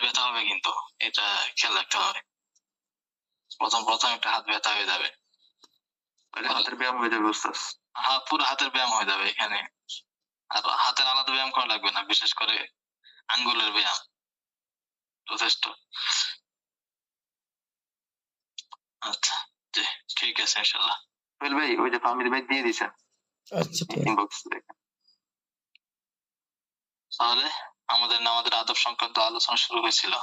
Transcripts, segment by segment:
ব্যথা হবে, কিন্তু এটা খেয়াল রাখতে হবে। প্রথম একটা হাত ব্যথা হয়ে যাবে, হাতের ব্যায়াম হয়ে যাবে ওস্তাদ। হ্যাঁ, পুরো হাতের ব্যায়াম হয়ে যাবে এখানে। আর হাতের আলাদা ব্যায়াম করা লাগবে না, বিশেষ করে আঙ্গুলের ব্যায়াম যথেষ্ট। আচ্ছা, জি, ঠিক আছে ইনশাআল্লাহ। সোহেল ভাই, ওই যে ফামির ভাই দিয়ে দিছেন। আচ্ছা, ঠিক আছে। ইনবক্স দেখেন। তাহলে আমাদের নামাজের আদব সংক্রান্ত আলোচনা শুরু হয়েছিল।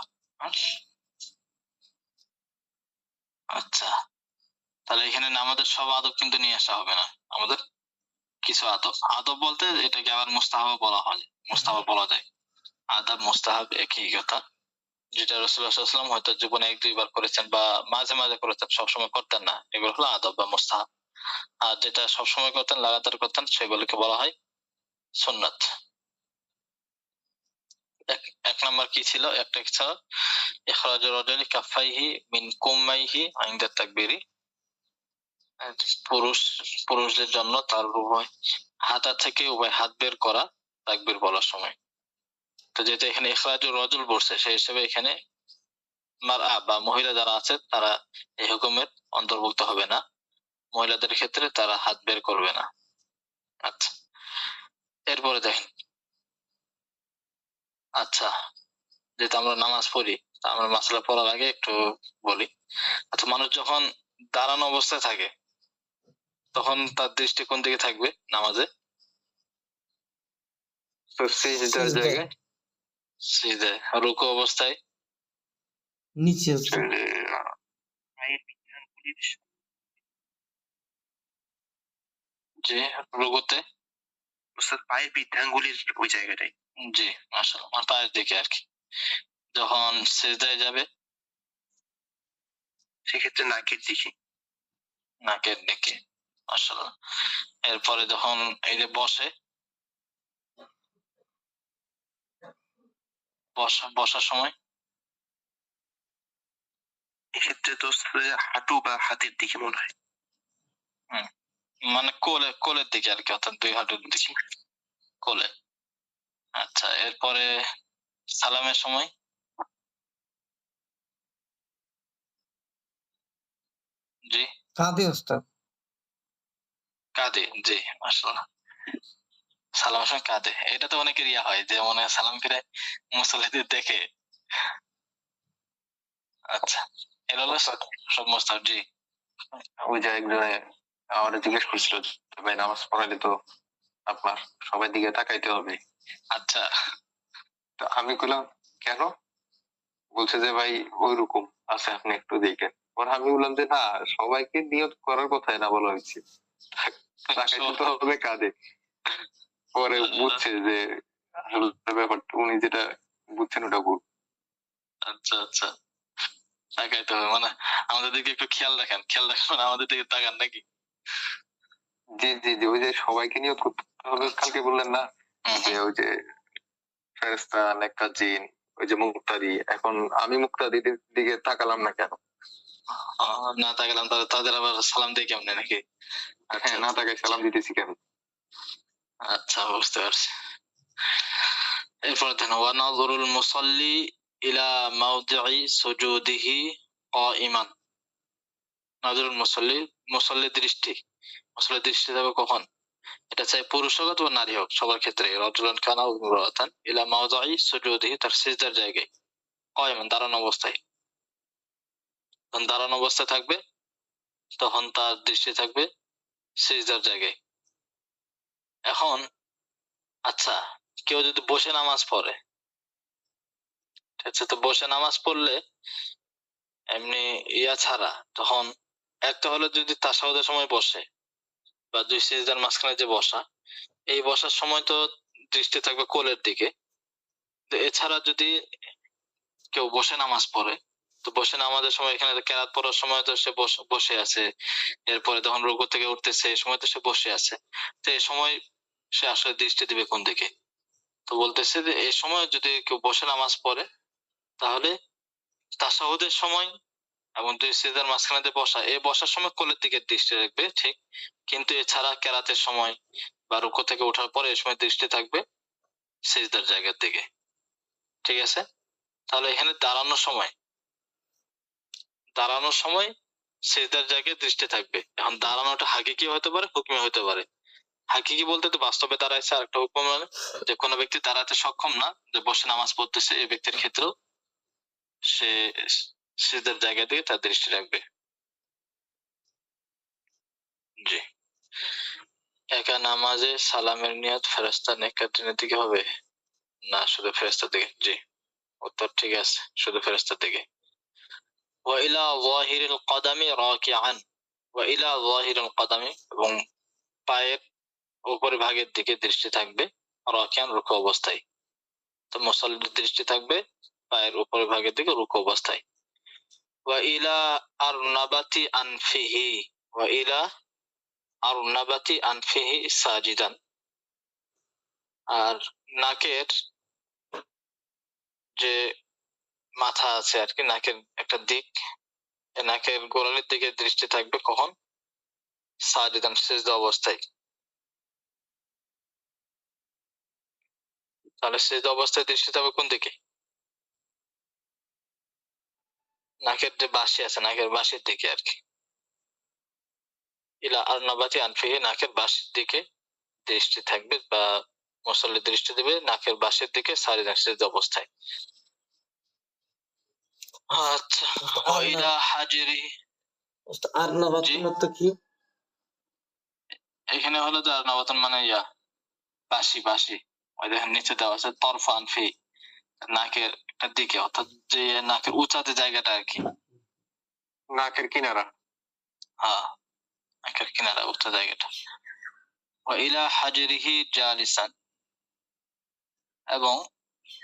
আচ্ছা, তাহলে এখানে নামাজের সব আদব কিন্তু নিয়ে আসা হবে না, আমাদের কিছু আদব বলতে এটাকে আবার মুস্তাহাব বলা হয়, মুস্তাহাব বলা যায়। আদব মুস্তাহাব একই কথা, যেটা রাসূলুল্লাহ সাল্লাল্লাহু আলাইহি ওয়াসাল্লাম হয়তো জীবনে এক দুইবার করেছেন বা মাঝে মাঝে করেছেন, সবসময় করতেন না, এগুলো হলো আদব বা মুস্তাহাব। আর যেটা সবসময় করতেন, লাগাতার করতেন, সেগুলোকে বলা হয় সুন্নাত। এক নাম্বার কি ছিল? একটা ছিল ইখরাজুর রাজুলি কাফাইহি মিন কুম্মাইহি ইনদা তাকবীরি। পুরুষদের জন্য তার উভয় হাতা থেকে উভয় হাত বের করা তাকবীর বলার সময়। তো যেটা এখানে ইখরাজুর রাজুল বলছে, সেই হিসেবে এখানে মারআ বা মহিলা যারা আছে তারা এই হুকুমের অন্তর্ভুক্ত হবে না। মহিলাদের ক্ষেত্রে তারা হাত বের করবে না। আচ্ছা, এরপরে দেখেন। আচ্ছা, যেহেতু আমরা নামাজ পড়ি, আমরা মাসলা পড়ার আগে একটু বলি। আচ্ছা, মানুষ যখন দাঁড়ানো অবস্থায় থাকে তখন তার দৃষ্টি কোন দিকে থাকবে নামাজে? সিজদার জায়গায়, সিজদায়। রুকু অবস্থায় নিচে জি, রুকুতে ওস্তাদ পায়ের বৃদ্ধাঙ্গুলির ওই জায়গাটাই। জি, মাশাআল্লাহ, আমার পায়ের দিকে আর কি। যখন সিজদায় যাবে সেক্ষেত্রে নাকের দিকে, নাকের দিকে। মাশাআল্লাহ। এরপরে যখন এই যে বসে, বসার সময় এক্ষেত্রে তো হাঁটু বা হাতের দিকে মনে হয়। মানে কোলের দিকে আর কি, অর্থাৎ দুই হাঁটুর দিকে, কোলে। আচ্ছা, এরপরে সালামের সময় জি কাঁধে ওস্তাদ। কাঁধে, জি, মাশাআল্লাহ। সালামের সময় কাঁধে, এটা তো অনেকের ইয়া হয় যে মনে সালাম ফিরে মুসল্লিদের দেখে। আচ্ছা, এটা হলো সব মুস্তাহাব। জি, ওই যে একজনে আমাদের জিজ্ঞেস করছিল, ভাই নামাজ পড়াইলে তো আপনার সবাই দিকে তাকাইতে হবে। আচ্ছা, তো আমি বললাম কেন? বলছে যে ভাই ওইরকম আছে, আপনি একটু দেখেন। পরে আমি বললাম যে না, সবাইকে নিয়ত করার কথাই না বলা হয়েছে, তাকাইতে তো হবে কাঁধে। পরে বুঝছে যে আসলে ব্যাপারটা উনি যেটা বুঝছেন ওটা ভুল। আচ্ছা আচ্ছা, তাকাইতে হবে মানে আমাদের দিকে একটু খেয়াল রাখেন, খেয়াল রাখেন মানে আমাদের দিকে তাকান নাকি? জি জি জি, ওই যে সবাইকে নিয়ত করতে হবে, কালকে বললেন না যে ওই যে ফেরেশতা, নেককার জিন, ওই যে মুক্তাদি। এখন আমি মুক্তাদিদের দিকে তাকালাম না কেন? না তাকালাম, তাহলে তাদের আবার সালাম দিয়ে কেমনে নাকি? হ্যাঁ, না তাকাই সালাম দিতেছি কেন? আচ্ছা, বুঝতে পারছি। এরপরে দেখেন, ওয়া নাযরুল মুসাল্লি ইলা মাওদি'i সুজুদিহি কাইমান। নাযরুল মুসাল্লি, মুসাল্লির দৃষ্টি, মুসাল্লির দৃষ্টি যাবে কখন? এটা চাই পুরুষ হোক অথবা নারী হোক, সবার ক্ষেত্রে রাজুলান কানা আও ইমরাআতান ইলা মাওদি'i সুজুদিহি, তার সিজদার জায়গায়, কাইমান, দাঁড়ানো অবস্থায়। যখন দাঁড়ানো অবস্থায় থাকবে তখন তার দৃষ্টি থাকবে সিজদার জায়গায়। এখন আচ্ছা, কেউ যদি বসে নামাজ পড়ে, ঠিক আছে, তো বসে নামাজ পড়লে এমনি ইয়া ছাড়া, তখন একটা হলো যদি তাশাহুদের সময় বসে বা দুই সিজদার মাঝখানে যে বসা, এই বসার সময় তো দৃষ্টি থাকবে কোলের দিকে। তো এছাড়া যদি কেউ বসে নামাজ পড়ে, তো বসে নামাজের সময় এখানে কেরাত পড়ার সময় তো সে বসে আছে, এরপরে তখন রুকু থেকে উঠতেছে, এই সময় তো সে বসে আছে। তো এই সময় সে আসলে দৃষ্টি দিবে কোন দিকে? তো বলতেছে যে এই সময় যদি কেউ বসে নামাজ পড়ে তাহলে তাশাহুদের সময় এবং দুই সিজদার মাঝখানে যে বসা, এই বসার সময় কোলের দিকে দৃষ্টি রাখবে, ঠিক। কিন্তু এছাড়া কেরাতের সময় বা রুকু থেকে ওঠার পরে এই সময় দৃষ্টি থাকবে সিজদার জায়গার দিকে, ঠিক আছে? তাহলে এখানে দাঁড়ানোর সময় সিজদার জায়গায় দৃষ্টি থাকবে। এখন দাঁড়ানোটা হাকিকি হতে পারে, হুকমি হতে পারে। হাকিকি বলতে তো বাস্তবে দাঁড়াইছে, আর একটা হুকম মানে যে কোনো ব্যক্তি দাঁড়াতে সক্ষম না, যে বসে নামাজ পড়তেছে, এই ব্যক্তির ক্ষেত্রেও সে সিজদার জায়গা দিয়ে তার দৃষ্টি রাখবে। জি। একা নামাজে সালামের নিয়ত ফেরেশতা নেকাটিনের দিকে হবে না শুধু ফেরেশতার দিকে? জি, উত্তর ঠিক আছে, শুধু ফেরেশতার দিকে। ওয়া ইলা যাহিরিল কদামি রাকিআন, ওয়া ইলা যাহিরিল কদামি, এবং পায়ের উপরের ভাগের দিকে দৃষ্টি থাকবে রাকিআন, রুকু অবস্থায়। তো মুসাল্লির দৃষ্টি থাকবে পায়ের উপরের ভাগের দিকে রুকু অবস্থায়। ওয়া ইলা আরনাবাতি আনফিহি, ওয়া ইলা আরনাবাতি আনফিহি সাজিদান, আর নাকের যে মাথা আছে আর কি, নাকের একটা দিক, নাকের গোড়ালির দিকে দৃষ্টি থাকবে কখন? সাজিদান, সিজদা অবস্থায়। তাহলে সিজদা অবস্থায় দৃষ্টি থাকবে কোন দিকে? নাকের যে বাঁশি আছে, নাকের বাঁশির দিকে আর কি। ইলা আরনাবাতি আনফিহি, নাকের বাঁশির দিকে দৃষ্টি থাকবে, বা মুসল্লি দৃষ্টি দেবে নাকের বাঁশির দিকে সাজিদান, সিজদা অবস্থায়। আচ্ছা, ওয়া ইলা হাজিরি, আরনাবাতের অর্থ কি? এখানে হলো যে আরনাবাতন মানে বাঁশি, ওই দেখেন নিচে দেওয়া আছে তরফ আনফি, নাকের একটা দিকে, অর্থাৎ যে নাকের উঁচাতে জায়গাটা আর কি। নাকের কিনারা। হ্যাঁ, নাকের কিনারা, উঁচা জায়গাটা। ওয়া ইলা হাজিরিহি জালিসান, এবং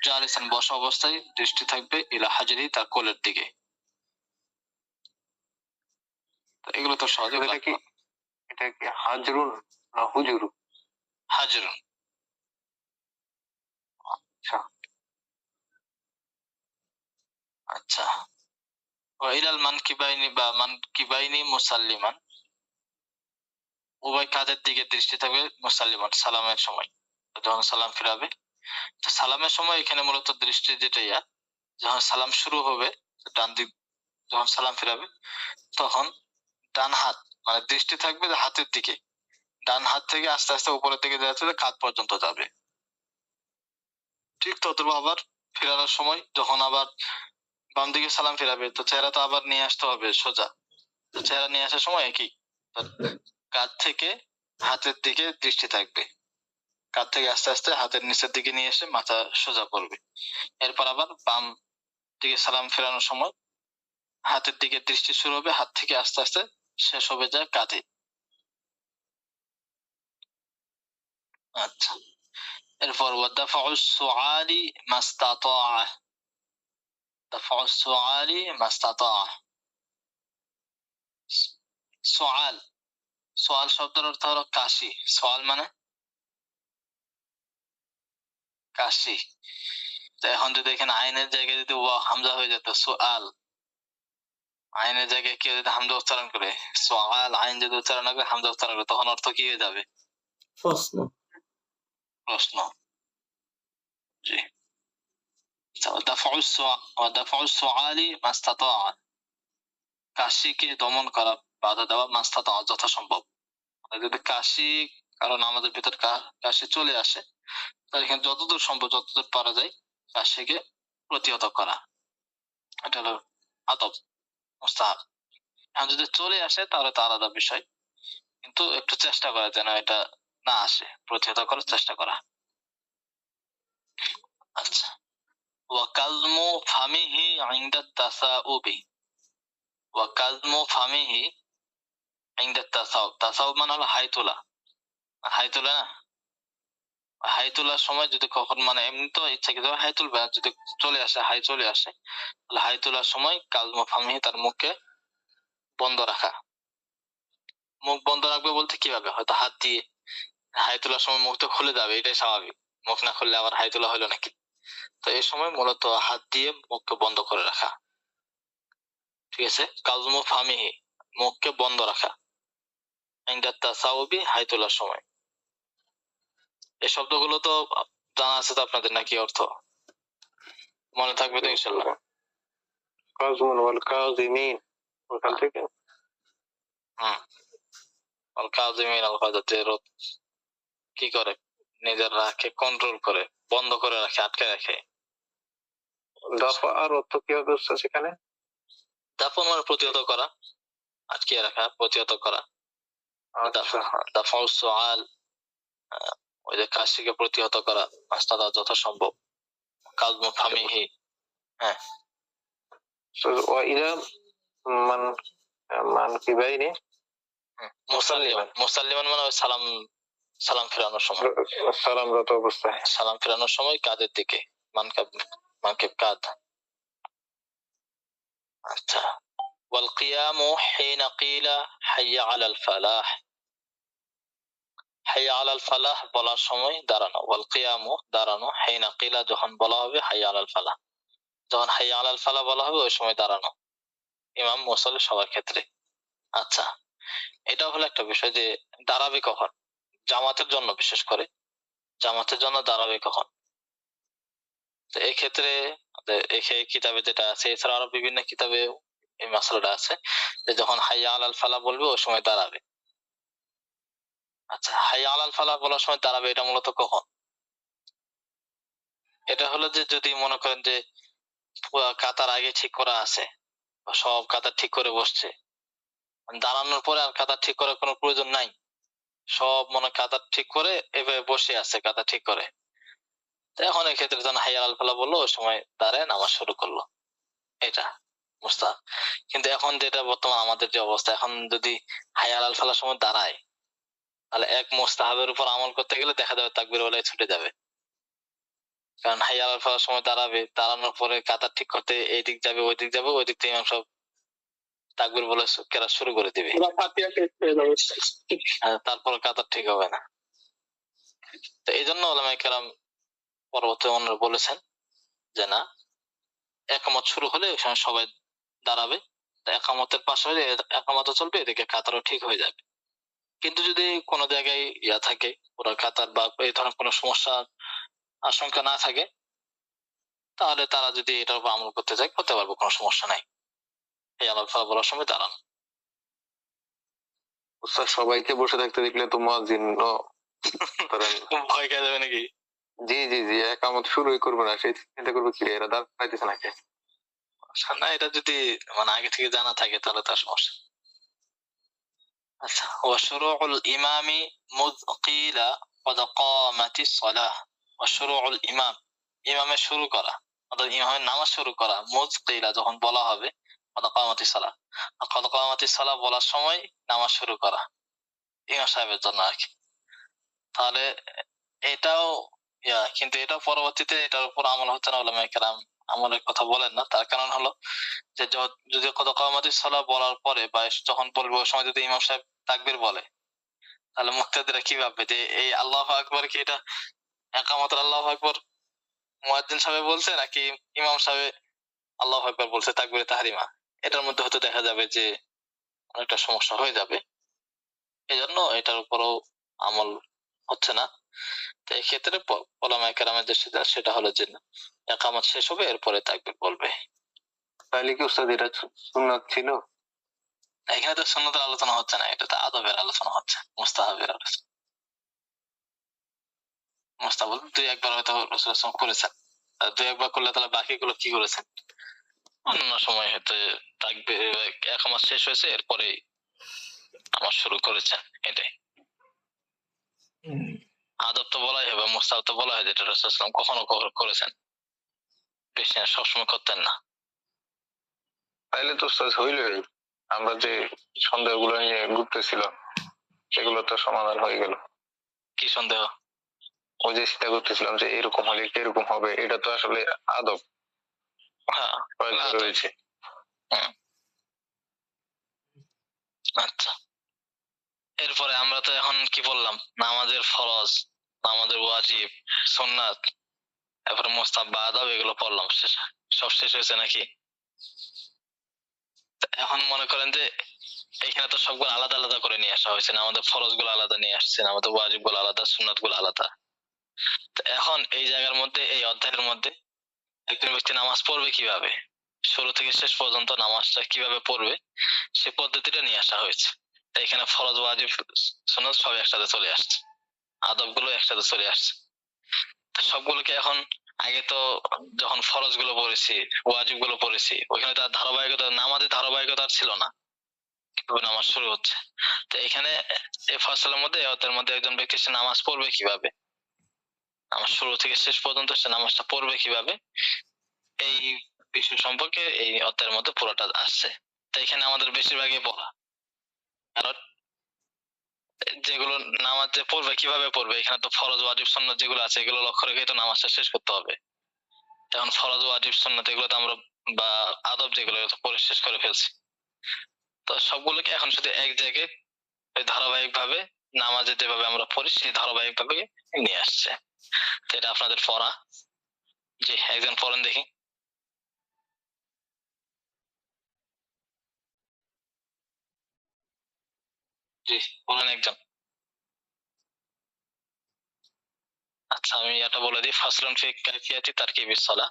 জালিসান বসা অবস্থায় দৃষ্টি থাকবে ইলা হাজিরি, তার কোলের দিকে। তো এগুলো তো সহজে। এটা কি হাজরুন না হুজুর? হাজরুন। আচ্ছা আচ্ছা, ওয়া ইলাল মানকিবাইনি, বা মানকিবাইনি মুসাল্লিমান, উভয় কাঁধের দিকে দৃষ্টি থাকবে মুসাল্লিমান, সালামের সময়, যখন সালাম ফিরাবে। তো সালামের সময় এখানে মূলত দৃষ্টি যেটা যখন সালাম শুরু হবে, ডান দিক, যখন সালাম ফিরাবে তখন ডান হাত মানে দৃষ্টি থাকবে যে হাতের দিকে, ডান হাত থেকে আস্তে আস্তে উপরের দিকে যাচ্ছে, কাঁধ পর্যন্ত যাবে। ঠিক ততটা আবার ফেরানোর সময় যখন আবার বাম দিকে সালাম ফিরাবে, তো চেহারা তো আবার নিয়ে আসতে হবে সোজা। তো চেহারা নিয়ে আসার সময় একই, কাঁধ থেকে হাতের দিকে দৃষ্টি থাকবে, কাঁধ থেকে আস্তে আস্তে হাতের নিচের দিকে নিয়ে এসে মাথা সোজা করবে। এরপর আবার বাম দিকে সালাম ফেরানোর সময় হাতের দিকে দৃষ্টি শুরু হবে, হাত থেকে আস্তে আস্তে শেষ হবে যায় কাঁধে। আচ্ছা, এরপর ওয়াদাফাউ সুআলি মাস্তাতাআ, দাফাউ সুআলি মাস্তাতাআ। সুআল, সোয়াল শব্দের অর্থ হলো কাশি। সোয়াল মানে কাশি। তো এখন যদি এখানে আইনের জায়গায় যদি ওয়া হামজা হয়ে যেত সুআল, আইনের জায়গায় কেউ যদি হামজা উচ্চারণ করে, সোয়াল আইন যদি উচ্চারণ করে হামজা উচ্চারণ করে, তখন অর্থ কি হয়ে যাবে? প্রশ্ন। প্রশ্ন। জি। ওয়াদাফাউ সুআলি মাস্তাতাআ, কাশিকে দমন করা, বাধা দেওয়া, মাস্তাতাআ যথাসম্ভব। যদি কাশি, কারণ আমাদের ভিতর কাশি চলে আসে, তাহলে এখানে যতদূর সম্ভব, যতদূর পারা যায় কাশিকে প্রতিহত করা, এটা হলো আদব, মুস্তাহাব। এখন যদি চলে আসে তাহলে তো আলাদা বিষয়, কিন্তু একটু চেষ্টা করা যেন এটা না আসে, প্রতিহত করার চেষ্টা করা। আচ্ছা, ওয়া কাযমু ফামিহি ইনদা তাসাউবি, ওয়া কাযমু ফামিহি ইনদা তাসাউব, তাসাউব মানে হলো হাই তোলা, হাই তোলা না, হাই তোলার সময় যদি কখন মানে এমনি তো ইচ্ছাকৃত হাই তুলবে, যদি চলে আসে, হাই চলে আসে, তাহলে হাই তোলার সময় কাযমু ফামিহি, তার মুখকে বন্ধ রাখা। মুখ বন্ধ রাখবে বলতে কিভাবে? হয়তো হাত দিয়ে হাই তোলার সময় মুখ তো খুলে যাবে, এটাই স্বাভাবিক, মুখ না খুললে আবার হাই তোলা হলো নাকি? তো এই সময় মূলত হাত দিয়ে মুখকে বন্ধ করে রাখা। ঠিক আছে, কাজমু ফামিহি, মুখকে বন্ধ রাখা, ইনদা তাসাউবি, হাই তোলার সময়। এই শব্দগুলো তো জানা আছে তো আপনাদের নাকি অর্থ? মনে থাকবে তো ইনশাল্লাহ। কাজমুন ওয়াল কাযিমিন ওখান থেকে আল কাযিমিন আল গায়জ, যে রোধ কি করে, নিজের রাখে, কন্ট্রোল করে, বন্ধ করে রাখে, আটকে রাখে। দাফা আর অর্থ কি হবে উস্তাদ সেখানে? দাফন মানে প্রতিহত করা, আটকে রাখা, প্রতিহত করা। আচ্ছা দাফাউ সুআল, ওই যে কাশিকে প্রতিহত করা মাস্তাদা যথাসম্ভব। কাজমু ফামিহি, হ্যাঁ। ওয়াইদা মান মান কি বাইনি মুসাল্লিমান, মুসাল্লিমান মানে ওই সালাম, সালাম ফেরানোর সময়, সালামরত অবস্থায়, সালাম ফেরানোর সময় কাঁধের দিকে, মানকাব, মানকিব কাঁধ। আচ্ছা, ওয়াল কিয়ামু হিনা কিলা হাইয়া আলাল ফালাহ, হাইয়া আলাল ফালাহ বলার সময় দাঁড়ানো। ওয়াল কিয়ামু দাঁড়ানো, হিনা কিলা যখন বলা হবে হাইয়া আলাল ফালাহ, যখন হাইয়া আলাল ফালাহ বলা হবে ওই সময় দাঁড়ানো, ইমাম মুসাল্লি সবার ক্ষেত্রে। আচ্ছা, এটা হলো একটা বিষয় যে দাঁড়াবে কখন, জামাতের জন্য, বিশেষ করে জামাতের জন্য দাঁড়াবে কখন। তো এই ক্ষেত্রে এই কিতাবে যেটা আছে, এছাড়া আরো বিভিন্ন কিতাবে এই মাসলাটা আছে যে যখন হাইয়া আলাল ফালাহ বলবে ওই সময় দাঁড়াবে। আচ্ছা, হাইয়া আলাল ফালাহ বলার সময় দাঁড়াবে, এটা মূলত কখন? এটা হলো যে যদি মনে করেন যে কাতার আগে ঠিক করা আছে, সব কাতার ঠিক করে বসছে, দাঁড়ানোর পরে আর কাতার ঠিক করার কোনো প্রয়োজন নাই, সব মনে কাতার ঠিক করে এভাবে বসে আছে কাতার ঠিক করে, তো এখন এই ক্ষেত্রে যখন হাইয়া আলাল ফালাহ বললো ওই সময় দাঁড়ায় নামাজ শুরু করলো, এটা মুস্তাহাব। কিন্তু এখন যেটা বর্তমান আমাদের যে অবস্থা, এখন যদি হাইয়া আলাল ফালার সময় দাঁড়ায়, তাহলে এক মুস্তাহাবের উপর আমল করতে গেলে দেখা যাবে তাকবীর বেলায় ছুটে যাবে। কারণ হাইয়া আলাল ফালার সময় দাঁড়াবে, দাঁড়ানোর পরে কাতার ঠিক করতে এই দিক যাবে ওই দিক যাবে, ওই দিক থেকে ইমাম সব তাকবীর বলে কেরাত শুরু করে দিবে, তারপর কাতার ঠিক হবে না। তো এই জন্য উলামায়ে কেরাম পরবর্তী অন্যরা বলেছেন যে না, একামত শুরু হলে ওই সময় সবাই দাঁড়াবে, একামতের পাশে হলে একামতও চলবে, এদিকে কাতারও ঠিক হয়ে যাবে। কিন্তু যদি কোনো জায়গায় ইয়া থাকে, পুরো কাতার বা এই ধরনের কোনো সমস্যা আশঙ্কা না থাকে, তাহলে তারা যদি এটার উপর আমল করতে চায় করতে পারবে, কোনো সমস্যা নাই। এই আলাল ফালাহ বলার সময় দাঁড়ান। উস্তাদ সবাইকে বসে থাকতে দেখলে তো মুয়াজ্জিন ধরেন ভয় খেয়ে যাবে নাকি? জি জি জি একামত শুরুই করবে না, সেই চিন্তা করবে কি রে, এরা দাঁড়াইতেছে নাকি। না, এটা যদি মানে আগে থেকে জানা থাকে তাহলে তার সমস্যা। আচ্ছা, ওয়া শুরুউল ইমামি মুয কিলা ক্বাদ কামাতিস সালাহ, ওয়া শুরুউল ইমাম, ইমামের শুরু করা, অর্থাৎ ইমামের নামাজ শুরু করা, মুয কিলা যখন বলা হবে ক্বাদ কামাতিস সালাহ, ক্বাদ কামাতিস সালাহ বলার সময় নামাজ শুরু করা ইমাম সাহেবের জন্য আর কি। তাহলে এটাও কিন্তু এটা পরবর্তীতে এটার উপর আমল হচ্ছে না, উলামায়ে কেরাম আমলের কথা বলেন না। তার কারণ হলো যে যদি ক্বাদ কামাতিস সালাহ বলার পরে বা যখন বলবে ওই সময় যদি ইমাম সাহেব তাকবীর বলে, তাহলে মুক্তাদিরা কি ভাববে যে এই আল্লাহু আকবার কি এটা একামতের আল্লাহু আকবার মুয়াজ্জিন সাহেব বলছে নাকি ইমাম সাহেব আল্লাহু আকবার বলছে তাকবীরে তাহরিমা, এটার মধ্যে হয়তো দেখা যাবে যে অনেকটা সমস্যা হয়ে যাবে। এজন্য এটার উপরও আমল হচ্ছে না। তো এই ক্ষেত্রে উলামায়ে কেরামের যে সেটা হলো যে একামত শেষ হবে এরপরে তাকবীর বলবে। তাহলে কি উস্তাদ এটা সুন্নাত ছিল? এখানে তো সুন্নতের আলোচনা হচ্ছে না, এটা তো আদবের আলোচনা হচ্ছে, মুস্তাহাবের আলোচনা। মুস্তাহাব দুই একবার হয়তো রাসূল সাল্লাল্লাহু আলাইহি ওয়াসাল্লাম করেছেন, দুই একবার করলে তাহলে বাকিগুলো কি করেছেন? অন্য সময় হয়তো তাকবীর একামত শেষ হয়েছে এরপরে নামাজ শুরু করেছেন, এটাই আদব তো বলাই হবে, মুস্তাহাব তো বলা হয় যেটা রাসূল সাল্লাল্লাহু আলাইহি ওয়াসাল্লাম কখনো কখনো করেছেন, বেশি না, সবসময় করতেন না। তাইলে তো উস্তাদ হইলই, আমরা যে সন্দেহগুলো নিয়ে ঘুরতেছিলাম সেগুলো তো সমাধান হয়ে গেল। কি সন্দেহ? ওই যে চিন্তা করতেছিলাম যে এরকম হলে এরকম হবে, এটা তো আসলে আদব হ্যাঁ, রয়েছে। আচ্ছা, এরপরে আমরা তো এখন কি বললাম, নামাজের ফরজ, নামাজের ওয়াজিব, সুন্নাত, তারপরে মুস্তাহাব বা আদব, এগুলো পড়লাম, সব শেষ হয়েছে নাকি? এখন মনে করেন যে এখানে তো সবগুলো আলাদা আলাদা করে নিয়ে আসা হয়েছে, আমাদের ফরজ গুলো আলাদা নিয়ে আসছেন, আমাদের ওয়াজিব গুলো আলাদা, সুন্নাত গুলো আলাদা। এখন এই জায়গার মধ্যে, এই অধ্যায়ের মধ্যে একজন ব্যক্তি নামাজ পড়বে কিভাবে, শুরু থেকে শেষ পর্যন্ত নামাজটা কিভাবে পড়বে সে পদ্ধতিটা নিয়ে আসা হয়েছে। তাই এখানে ফরজ ওয়াজিব সুন্নাত সব একসাথে চলে আসছে, আদবগুলো একসাথে চলে আসছে। তো সবগুলোকে এখন আগে তো যখন ফরজ গুলো পড়েছি, ওয়াজিব গুলো পড়েছি, ওইখানে তার ধারাবাহিকতা, নামাজের ধারাবাহিকতা আর ছিল না, কিভাবে নামাজ শুরু হচ্ছে। তো এখানে এই ফসলের মধ্যে এর মধ্যে একজন ব্যক্তি সে নামাজ পড়বে কিভাবে, নামাজ শুরু থেকে শেষ পর্যন্ত সে নামাজটা পড়বে কিভাবে, এই বিষয় সম্পর্কে এই অধ্যায়ের মধ্যে পুরোটা আসছে। তো এখানে আমাদের বেশিরভাগই পড়া, কারণ যেগুলো নামাজ যে পড়বে কিভাবে পড়বে, এখানে তো ফরজ ওয়াজিব সুন্নাত যেগুলো আছে এগুলো লক্ষ্য রেখে তো নামাজটা শেষ করতে হবে। এখন ফরজ ওয়াজিব সুন্নাত এগুলো তো আমরা বা আদব যেগুলো তো পড়ে শেষ করে ফেলছি। তো সবগুলোকে এখন শুধু এক জায়গায় ধারাবাহিক ভাবে নামাজে যেভাবে আমরা পড়ি সেই ধারাবাহিক ভাবে নিয়ে আসছে। তো এটা আপনাদের পড়া। জি, একজন পড়েন দেখি। জি, বলেন একজন। আচ্ছা, আমি এটা বলে দিই, ফাসলুন ফি কাইফিয়াতি তারকিবিস সালাহ।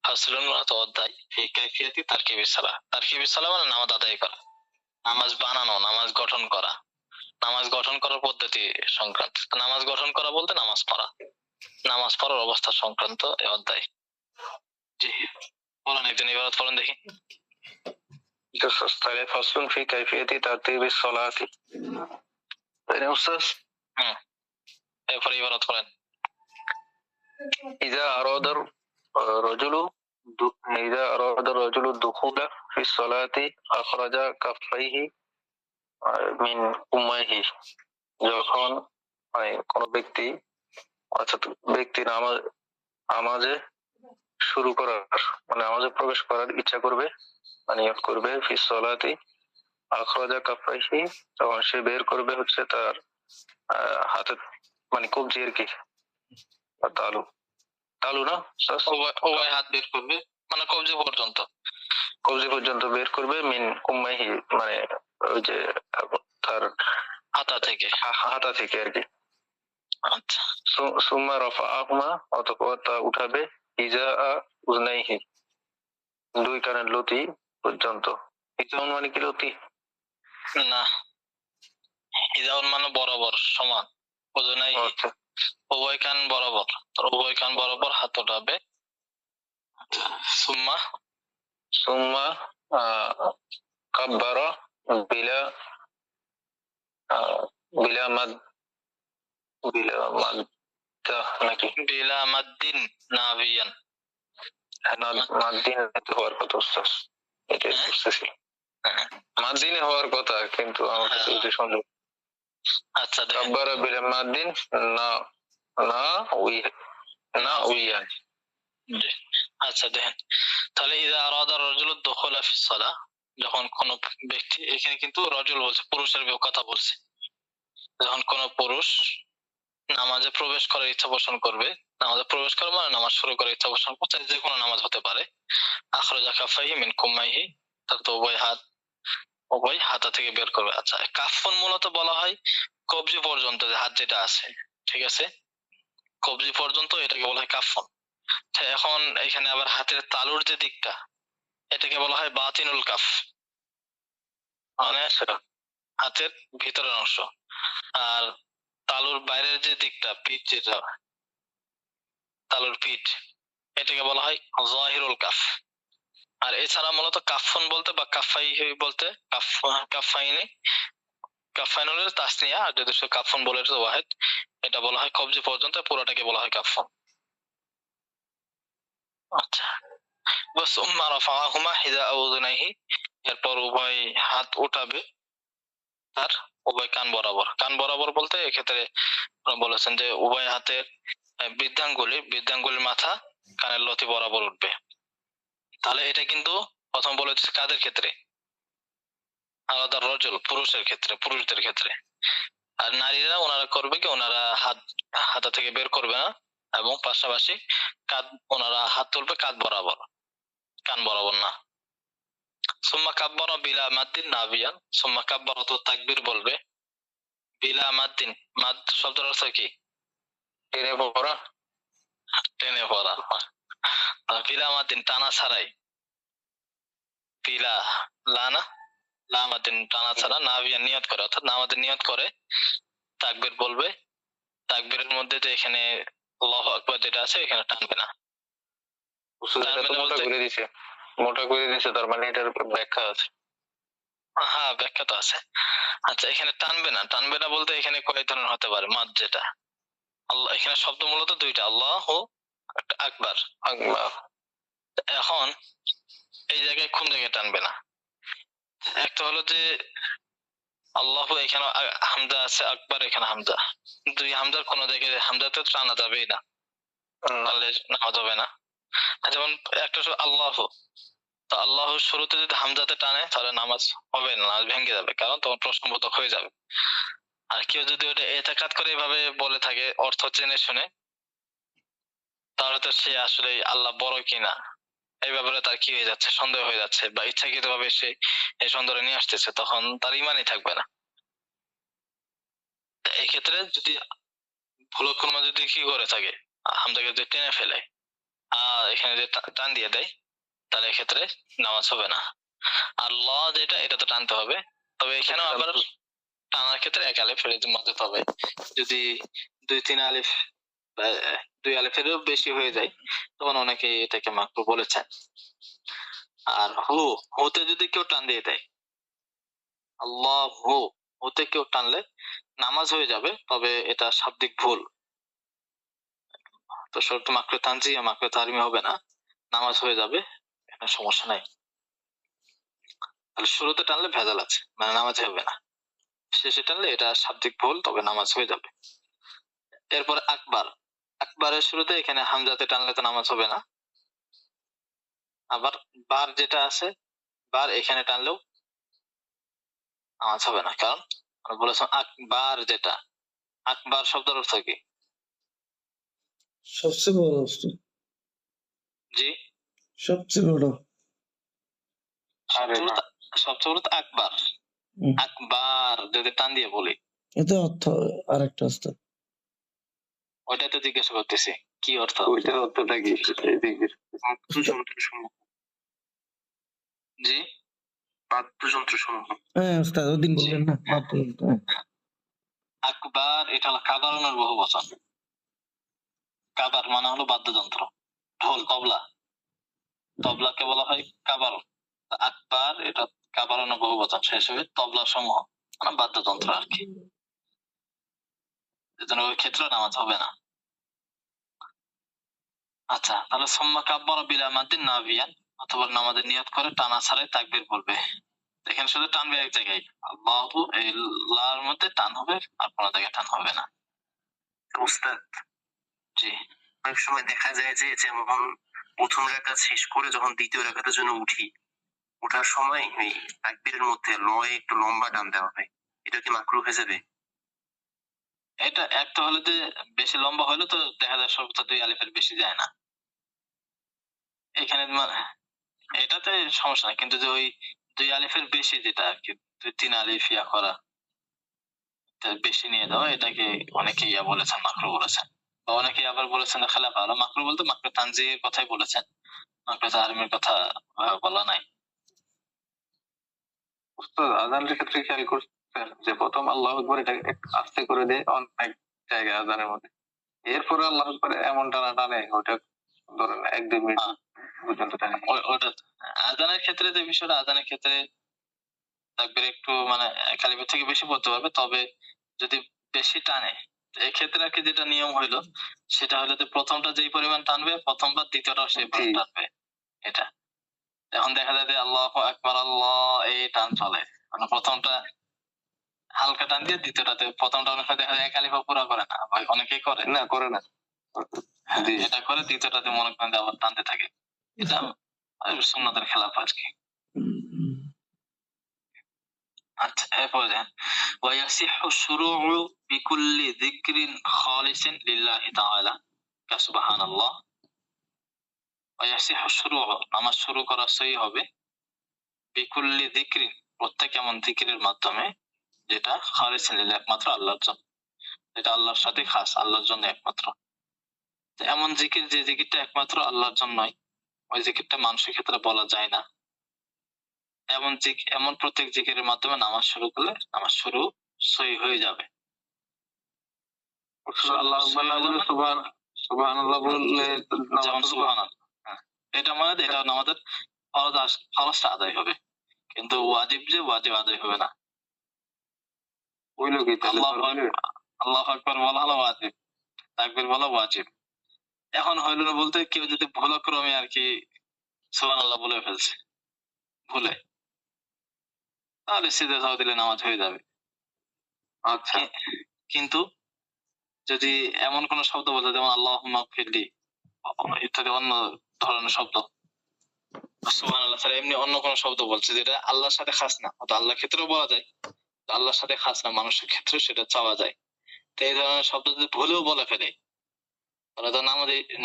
ফাসলুন মানে তো অধ্যায়, ফি কাইফিয়াতি তারকিবিস সালাহ। তারকিবিস সালাহ মানে নামাজ আদায় করা, নামাজ বানানো, নামাজ গঠন করা, নামাজ গঠন করার পদ্ধতি সংক্রান্ত। নামাজ গঠন করা বলতে নামাজ পড়া, নামাজ পড়ার অবস্থা সংক্রান্ত এই অধ্যায়। জি, বলেন একজন ইবারত পড়েন দেখি। তাহলে ফাসলুন ফি কাইফিয়াতি তারতিবিস সালাতি। তাই না উস্তাদ? এরপরে ইবারত পড়েন। إذا أراد الرجل إذا أراد الرجل الدخول في الصلاة أخرج كفيه من أمه। যখন কোন ব্যক্তি নামাজে শুরু করার নামাজে প্রবেশ করার ইচ্ছা করবে, নিয়ত করবে, ফি সলাতি আখরাজা কাফাইহি, তখন সে বের করবে হচ্ছে তার হাতে কবজি আর কি, তালু তালু না, উভয় হাত বের করবে, মানে কবজি পর্যন্ত বের করবে, মিন উম্মাইহি ওই যে তার হাতা থেকে আর কি। আচ্ছা, সুম্মা রাফাআহুমা, অতঃপর তা উঠাবে, ইজা উজনাইহি, দুই কানের লতি পর্যন্ত। ইজাউন মানে কি লতি? না, ইজাউন মানে বরাবর সমান, উজনাই উভয় কান বরাবর, উভয় কান বরাবর হাত উঠাবে। সুম্মা সুম্মা কাব্বারা বিলা বিলা মাদ নাকি বিলা মাদ্দিন নাবিয়ান। মাদ্দিনে হওয়ার কথা উস্তাদ, এটাই বুঝতেছি। মাদ্দিনে হওয়ার কথা, কিন্তু আমার কাছে ওইটা সন্দেহ। আচ্ছা, কাব্বারা বিলা মাদ্দিন না না উইয়ান। আচ্ছা দেখেন, তাহলে ইযা আরাদা রাজুলু দুখুলা ফিস সালাহ, যখন কোন ব্যক্তি, এখানে কিন্তু রাজুল বলছে, পুরুষের কথা বলছে, যখন কোন পুরুষ নামাজে প্রবেশ করার ইচ্ছা পোষণ করবে, নামাজে প্রবেশ করা মানে নামাজ শুরু করার ইচ্ছা পোষণ করতে, যে কোনো নামাজ হতে পারে, আখরাজা কাফাইহি মিন কুম্মাইহি, তার তো উভয় হাতা থেকে বের করবে। আচ্ছা, কাফন মূলত বলা হয় কবজি পর্যন্ত, যে হাত যেটা আছে, ঠিক আছে, কবজি পর্যন্ত এটাকে বলা হয় কাফন। এখন এখানে আবার হাতের তালুর যে দিকটা, এটাকে বলা হয় বাতিনুল কাফ, মানে হাতের ভিতরের অংশ। আর তালুর বাইরের যে দিকটা, পিঠ যেটা, তালুর পিঠ, এটাকে বলা হয় যাহিরুল কাফ। আর এছাড়া মূলত কাফন বলতে বা কাফাই বলতে কাফাইনি, কাফাইনুলের তাসনিয়া, আর যদি কাফন বলে ওয়াহিদ, এটা বলা হয় কবজি পর্যন্ত, পুরোটাকে বলা হয় কাফন। আচ্ছা, বাস উম্মা রাফাআহুমা হিদা উযুনাইহি, এরপর উভয় হাত উঠাবে তার উভয় কান বরাবর। কান বরাবর বলতে এক্ষেত্রে বলেছেন যে উভয় হাতের বৃদ্ধাঙ্গুলির মাথা কানের লতি বরাবর উঠবে। তাহলে এটা কিন্তু প্রথম বলেছে কাদের ক্ষেত্রে, আলাদা রজুল, পুরুষদের ক্ষেত্রে। আর নারীরা ওনারা করবে কি, ওনারা হাতা থেকে বের করবে না, এবং পাশাপাশি ওনারা হাত তুলবে কাঁধ বরাবর, কান বরাবর না। সুম্মা কাব্বারা বিলা মাদ্দিন নাবিয়ান, সুম্মা কাব্বারা তো তাকবীর বলবে, বিলা মাদ্দিন, মাদ শব্দের অর্থ কি? টেনে পড়া। ফিলা মাতিন টানা ছাড়াই, ফিলা লানা লামাতিন টানা ছাড়া নাবিয়া নিয়ত করে, অর্থাৎ নামাজের নিয়ত করে তাকবীর বলবে। তাকবীরের মধ্যে যে এখানে আল্লাহু আকবার যেটা আছে এখানে টানবে না। এটা তো মোটা করে দিছে, মোটা করে দিছে, তার মানে এটার ব্যাখ্যা আছে। হ্যাঁ, ব্যাখ্যা তো আছে। আচ্ছা, এখানে টানবে না, টানবে না বলতে এখানে কয় ধরনের হতে পারে মাদ যেটা? আল্লাহ, এখানে শব্দ মূলত দুইটা, আল্লাহু আকবার। আকবার। এখন এই জায়গায় কোন জায়গায় টানবে না? একটা হলো যে আল্লাহু এখানে হামজা আছে, আকবার এখানে হামজা, দুই হামজার কোন জায়গায় হামজাতে টানা যাবেই না, তাহলে নামাজ হবে না। যেমন একটা আল্লাহু, তো আল্লাহর শুরুতে যদি হামজাতে টানে তাহলে নামাজ হবে না, নামাজ ভেঙে যাবে, কারণ তখন প্রশ্নবোধক হয়ে যাবে। আর কেউ যদি ওটা এতেকাদ করে এভাবে বলে থাকে অর্থ জেনে শুনে, তাহলে তো সে আসলে আল্লাহ বড় কিনা এই ব্যাপারে তার কি হয়ে যাচ্ছে, সন্দেহ হয়ে যাচ্ছে, বা ইচ্ছাকৃত ভাবে সে এই সন্দেহ নিয়ে আসতেছে, তখন তার ইমানই থাকবে না। এই ক্ষেত্রে যদি ভুলক্রমে যদি কি করে থাকে, হামজাকে যদি টেনে ফেলে এখানে যে টান দিয়ে দেয়, তাহলে এক্ষেত্রে নামাজ হবে না। আর ল যেটা, এটা তো টানতে হবে, তবে এখানেও আবার টানার ক্ষেত্রে এক আলিফ মধ্যে হবে। যদি দুই তিন আলিফ বা দুই আলিফেরও বেশি হয়ে যায়, তখন অনেকে এটাকে মাকরু বলেছেন। আর হুতে যদি কেউ টান দিয়ে দেয়, আল্লাহ হুতে কেউ টানলে নামাজ হয়ে যাবে, তবে এটা শাব্দিক ভুল। তো শর্ত মাকরু তানজিয়া মাকরু তাহরিমি হবে না, নামাজ হয়ে যাবে, এখানে সমস্যা নাই। তাহলে শুরুতে টানলে ভেজাল আছে, মানে নামাজ হবে না। শেষে টানলে এটা শাব্দিক ভুল, তবে নামাজ হয়ে যাবে। এরপর আকবার, আকবারের শুরুতে এখানে হামজাতে টানলে তো নামাজ হবে না। আবার বার যেটা আছে, বার এখানে টানলেও নামাজ হবে না, কারণ আমরা বলেছিলাম আকবার যেটা, আকবার শব্দের অর্থ কি? সবচেয়ে বড় বস্তু, জি, সবচেয়ে বড়। সবচেয়ে বড় তো আকবার। আকবার যদি টান দিয়ে বলি, এটা অর্থ আরেকটা অর্থ। ওইটা তো জিজ্ঞাসা করতেছি কি অর্থ, ওইটার অর্থটা কি? জি, বাদ্যযন্ত্র সমূহ। হ্যাঁ ওস্তাদ ওদিন বললেন না বাদ্যযন্ত্র। আকবার এটা হলো কাবারনের বহু বচন। কাবার মানে হলো বাদ্যযন্ত্র, ঢোল, তবলা, তবলাকে বলা হয় কাবারন। আকবার এটা কাবারনের বহু বচন, সে হিসেবে তবলা সমূহ মানে বাদ্যযন্ত্র আর কি, এজন্য ওই ক্ষেত্রে নামাজ হবে না। আচ্ছা, তাহলে সুম্মা কাব্বারা বিলা মাদ্দিন নাবিয়ান, অথবা নামাজের নিয়ত করে টানা ছাড়াই তাকবীর বলবে। এখানে শুধু টানবে এক জায়গায়, আল্লাহু, এই লার মধ্যে টান হবে, আর কোনো জায়গায় টান হবে না। উস্তাদ, জি, অনেক সময় দেখা যায় যে যেমন প্রথম রাকাত শেষ করে যখন দ্বিতীয় রাকাতের জন্য উঠি, ওঠার সময় ওই তাকবীরের মধ্যে লয়ে একটু লম্বা টান দেওয়া হয়, এটা কি মাকরু হয়ে যাবে? এটা একটা হলে যে বেশি লম্বা হলে তো দেখা যায় সর্বোচ্চ দুই আলিফের বেশি যায় না, এখানে এটাতে সমস্যা নাই, কিন্তু যে ওই দুই আলিফের বেশি যেটা আর কি, দুই তিন আলিফ ইয়া করা, বেশি নিয়ে যাওয়া, এটাকে অনেকে ইয়া বলেছেন, মাকরু বলেছেন। বা অনেকে আবার বলেছেন খেলাফ ভালো, মাকরু বলতে মাকরু তানজিহের কথাই বলেছেন, মাকরু তাহরিমের কথা বলা নাই। উস্তাদ, আজানের ক্ষেত্রে খেয়াল করছেন যে প্রথম আল্লাহু আকবার এটা আস্তে করে দেয় অনেক জায়গায় আজানের মধ্যে, এরপরে আল্লাহু আকবার এমন টানা টানে, ওটা ধরেন 1-2 মিনিট পর্যন্ত টানে। ওটা আজানের ক্ষেত্রে যে বিষয়টা, আজানের ক্ষেত্রে তাকবীর একটু মানে কালিমার থেকে বেশি পড়তে পারবে, তবে যদি বেশি টানে, এই ক্ষেত্রে আর কি যেটা নিয়ম হইলো, সেটা হলো যে প্রথমটা যেই পরিমাণ টানবে প্রথমবার, দ্বিতীয়টাও সেই পরিমাণ টানবে। এটা এখন দেখা যায় যে আল্লাহু আকবার আল্লাহ এই টান চলে, মানে প্রথমটা হালকা টান দিয়ে দ্বিতীয়টাতে, প্রথমটা অনেক সময় দেখা যায় এক আলিফা পুরা করে না, অনেকেই করে না, করে না। হ্যাঁ, এটা করে দ্বিতীয়টাতে মনে করেন যে আবার টানতে থাকে, এটা সুন্নাতের খেলাফ আর কি। আচ্ছা, এরপরে দেখেন ويصح الشروع بكل ذكر خالص لله تعالى كسبحان الله। ويصح الشروع, নামাজ শুরু করা সহি হবে, বিকুল্লি যিকরি, প্রত্যেক এমন যিকিরের মাধ্যমে যেটা খালিস লিল্লাহ, একমাত্র আল্লাহর জন্য, যেটা আল্লাহর সাথে খাস, আল্লাহর জন্য একমাত্র। তো এমন জিকির যে জিকিরটা একমাত্র আল্লাহর জন্যই, ওই জিকিরটা মানুষের ক্ষেত্রে বলা যায় না। এমন প্রত্যেক জিকিরের মাধ্যমে নামাজ শুরু করলে নামাজ শুরু সহি হয়ে যাবে। আল্লাহ আকবার না বলে সুবহানাল্লাহ বললে যেমন সুবহানাল্লাহ, হ্যাঁ, এটা মানে এটা আমাদের ফরজটা আদায় হবে, কিন্তু ওয়াজিব আদায় হবে না। হইলো কি তাহলে? আল্লাহু আকবার বলা হলো ওয়াজিব, তাকবীর বলা ওয়াজিব। এখন হইল না বলতে কেউ যদি ভুলক্রমে আর কি সুবহানাল্লাহ বলে ফেলছে ভুলে, তাহলে সিধা সাও দিলে নামাজ হয়ে যাবে। আচ্ছা, কিন্তু যদি এমন কোন শব্দ বলতে, যেমন আল্লাহুম্মা গফিরলি ইত্যাদি অন্য ধরনের শব্দ, সুবহানাল্লাহ ছাড়া এমনি অন্য কোন শব্দ বলছে যেটা আল্লাহর সাথে খাস না, তো আল্লাহর ক্ষেত্রেও বলা যায়, তো আল্লাহর সাথে খাস না, মানুষের ক্ষেত্রে সেটা চাওয়া যায়। তো এই ধরনের শব্দ যদি ভুলেও বলে ফেলে, তাহলে তো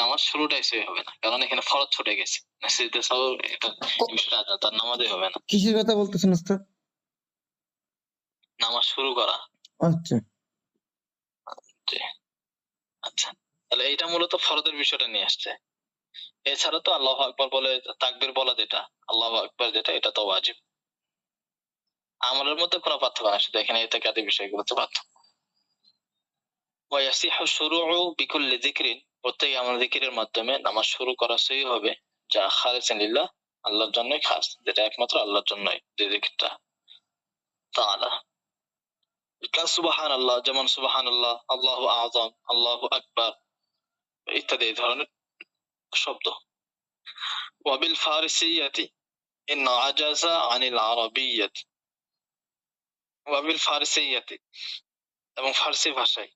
নামাজ শুরুটাই সহি হবে না, কারণ এখানে ফরজ ছুটে গেছে। সিজদা সাও এটা বিষয়টা আলাদা, তার নামাজই হবে না। কিসের কথা বলতেছেন ওস্তাদ? নামাজ শুরু করা। আচ্ছা, জি। আচ্ছা, তাহলে এইটা মূলত ফরজের বিষয়টা নিয়ে আসছে। এছাড়া তো আল্লাহু আকবার বলে তাকবীর বলা, যেটা আল্লাহু আকবার যেটা, এটা তো ওয়াজিব। আমলের মধ্যে কোনো পার্থক্য না, শুধু এখানে ইতিকাদি বিষয়গুলোতে পার্থক্য। ওয়া ইয়াসিহু শুরুউ বিকুল্লি যিকরিন, প্রত্যেক আমল যিকিরের মাধ্যমে নামাজ শুরু করা সহি হবে, যা খালিসান লিল্লাহ, আল্লাহর জন্যই খাস, যেটা একমাত্র আল্লাহর জন্যই, যে যিকিরটা তাআলা। সুবহানাল্লাহ, যেমন সুবহানাল্লাহ, আল্লাহু আযম, আল্লাহু আকবার ইত্যাদি এই ধরনের শব্দ। ওয়া বিল ফারিসিয়্যাতি ইন আজাজা আনিল আরাবিয়্যাতি, ওয়া বিল ফারিসিয়্যাতি, এবং ফার্সি ভাষায়,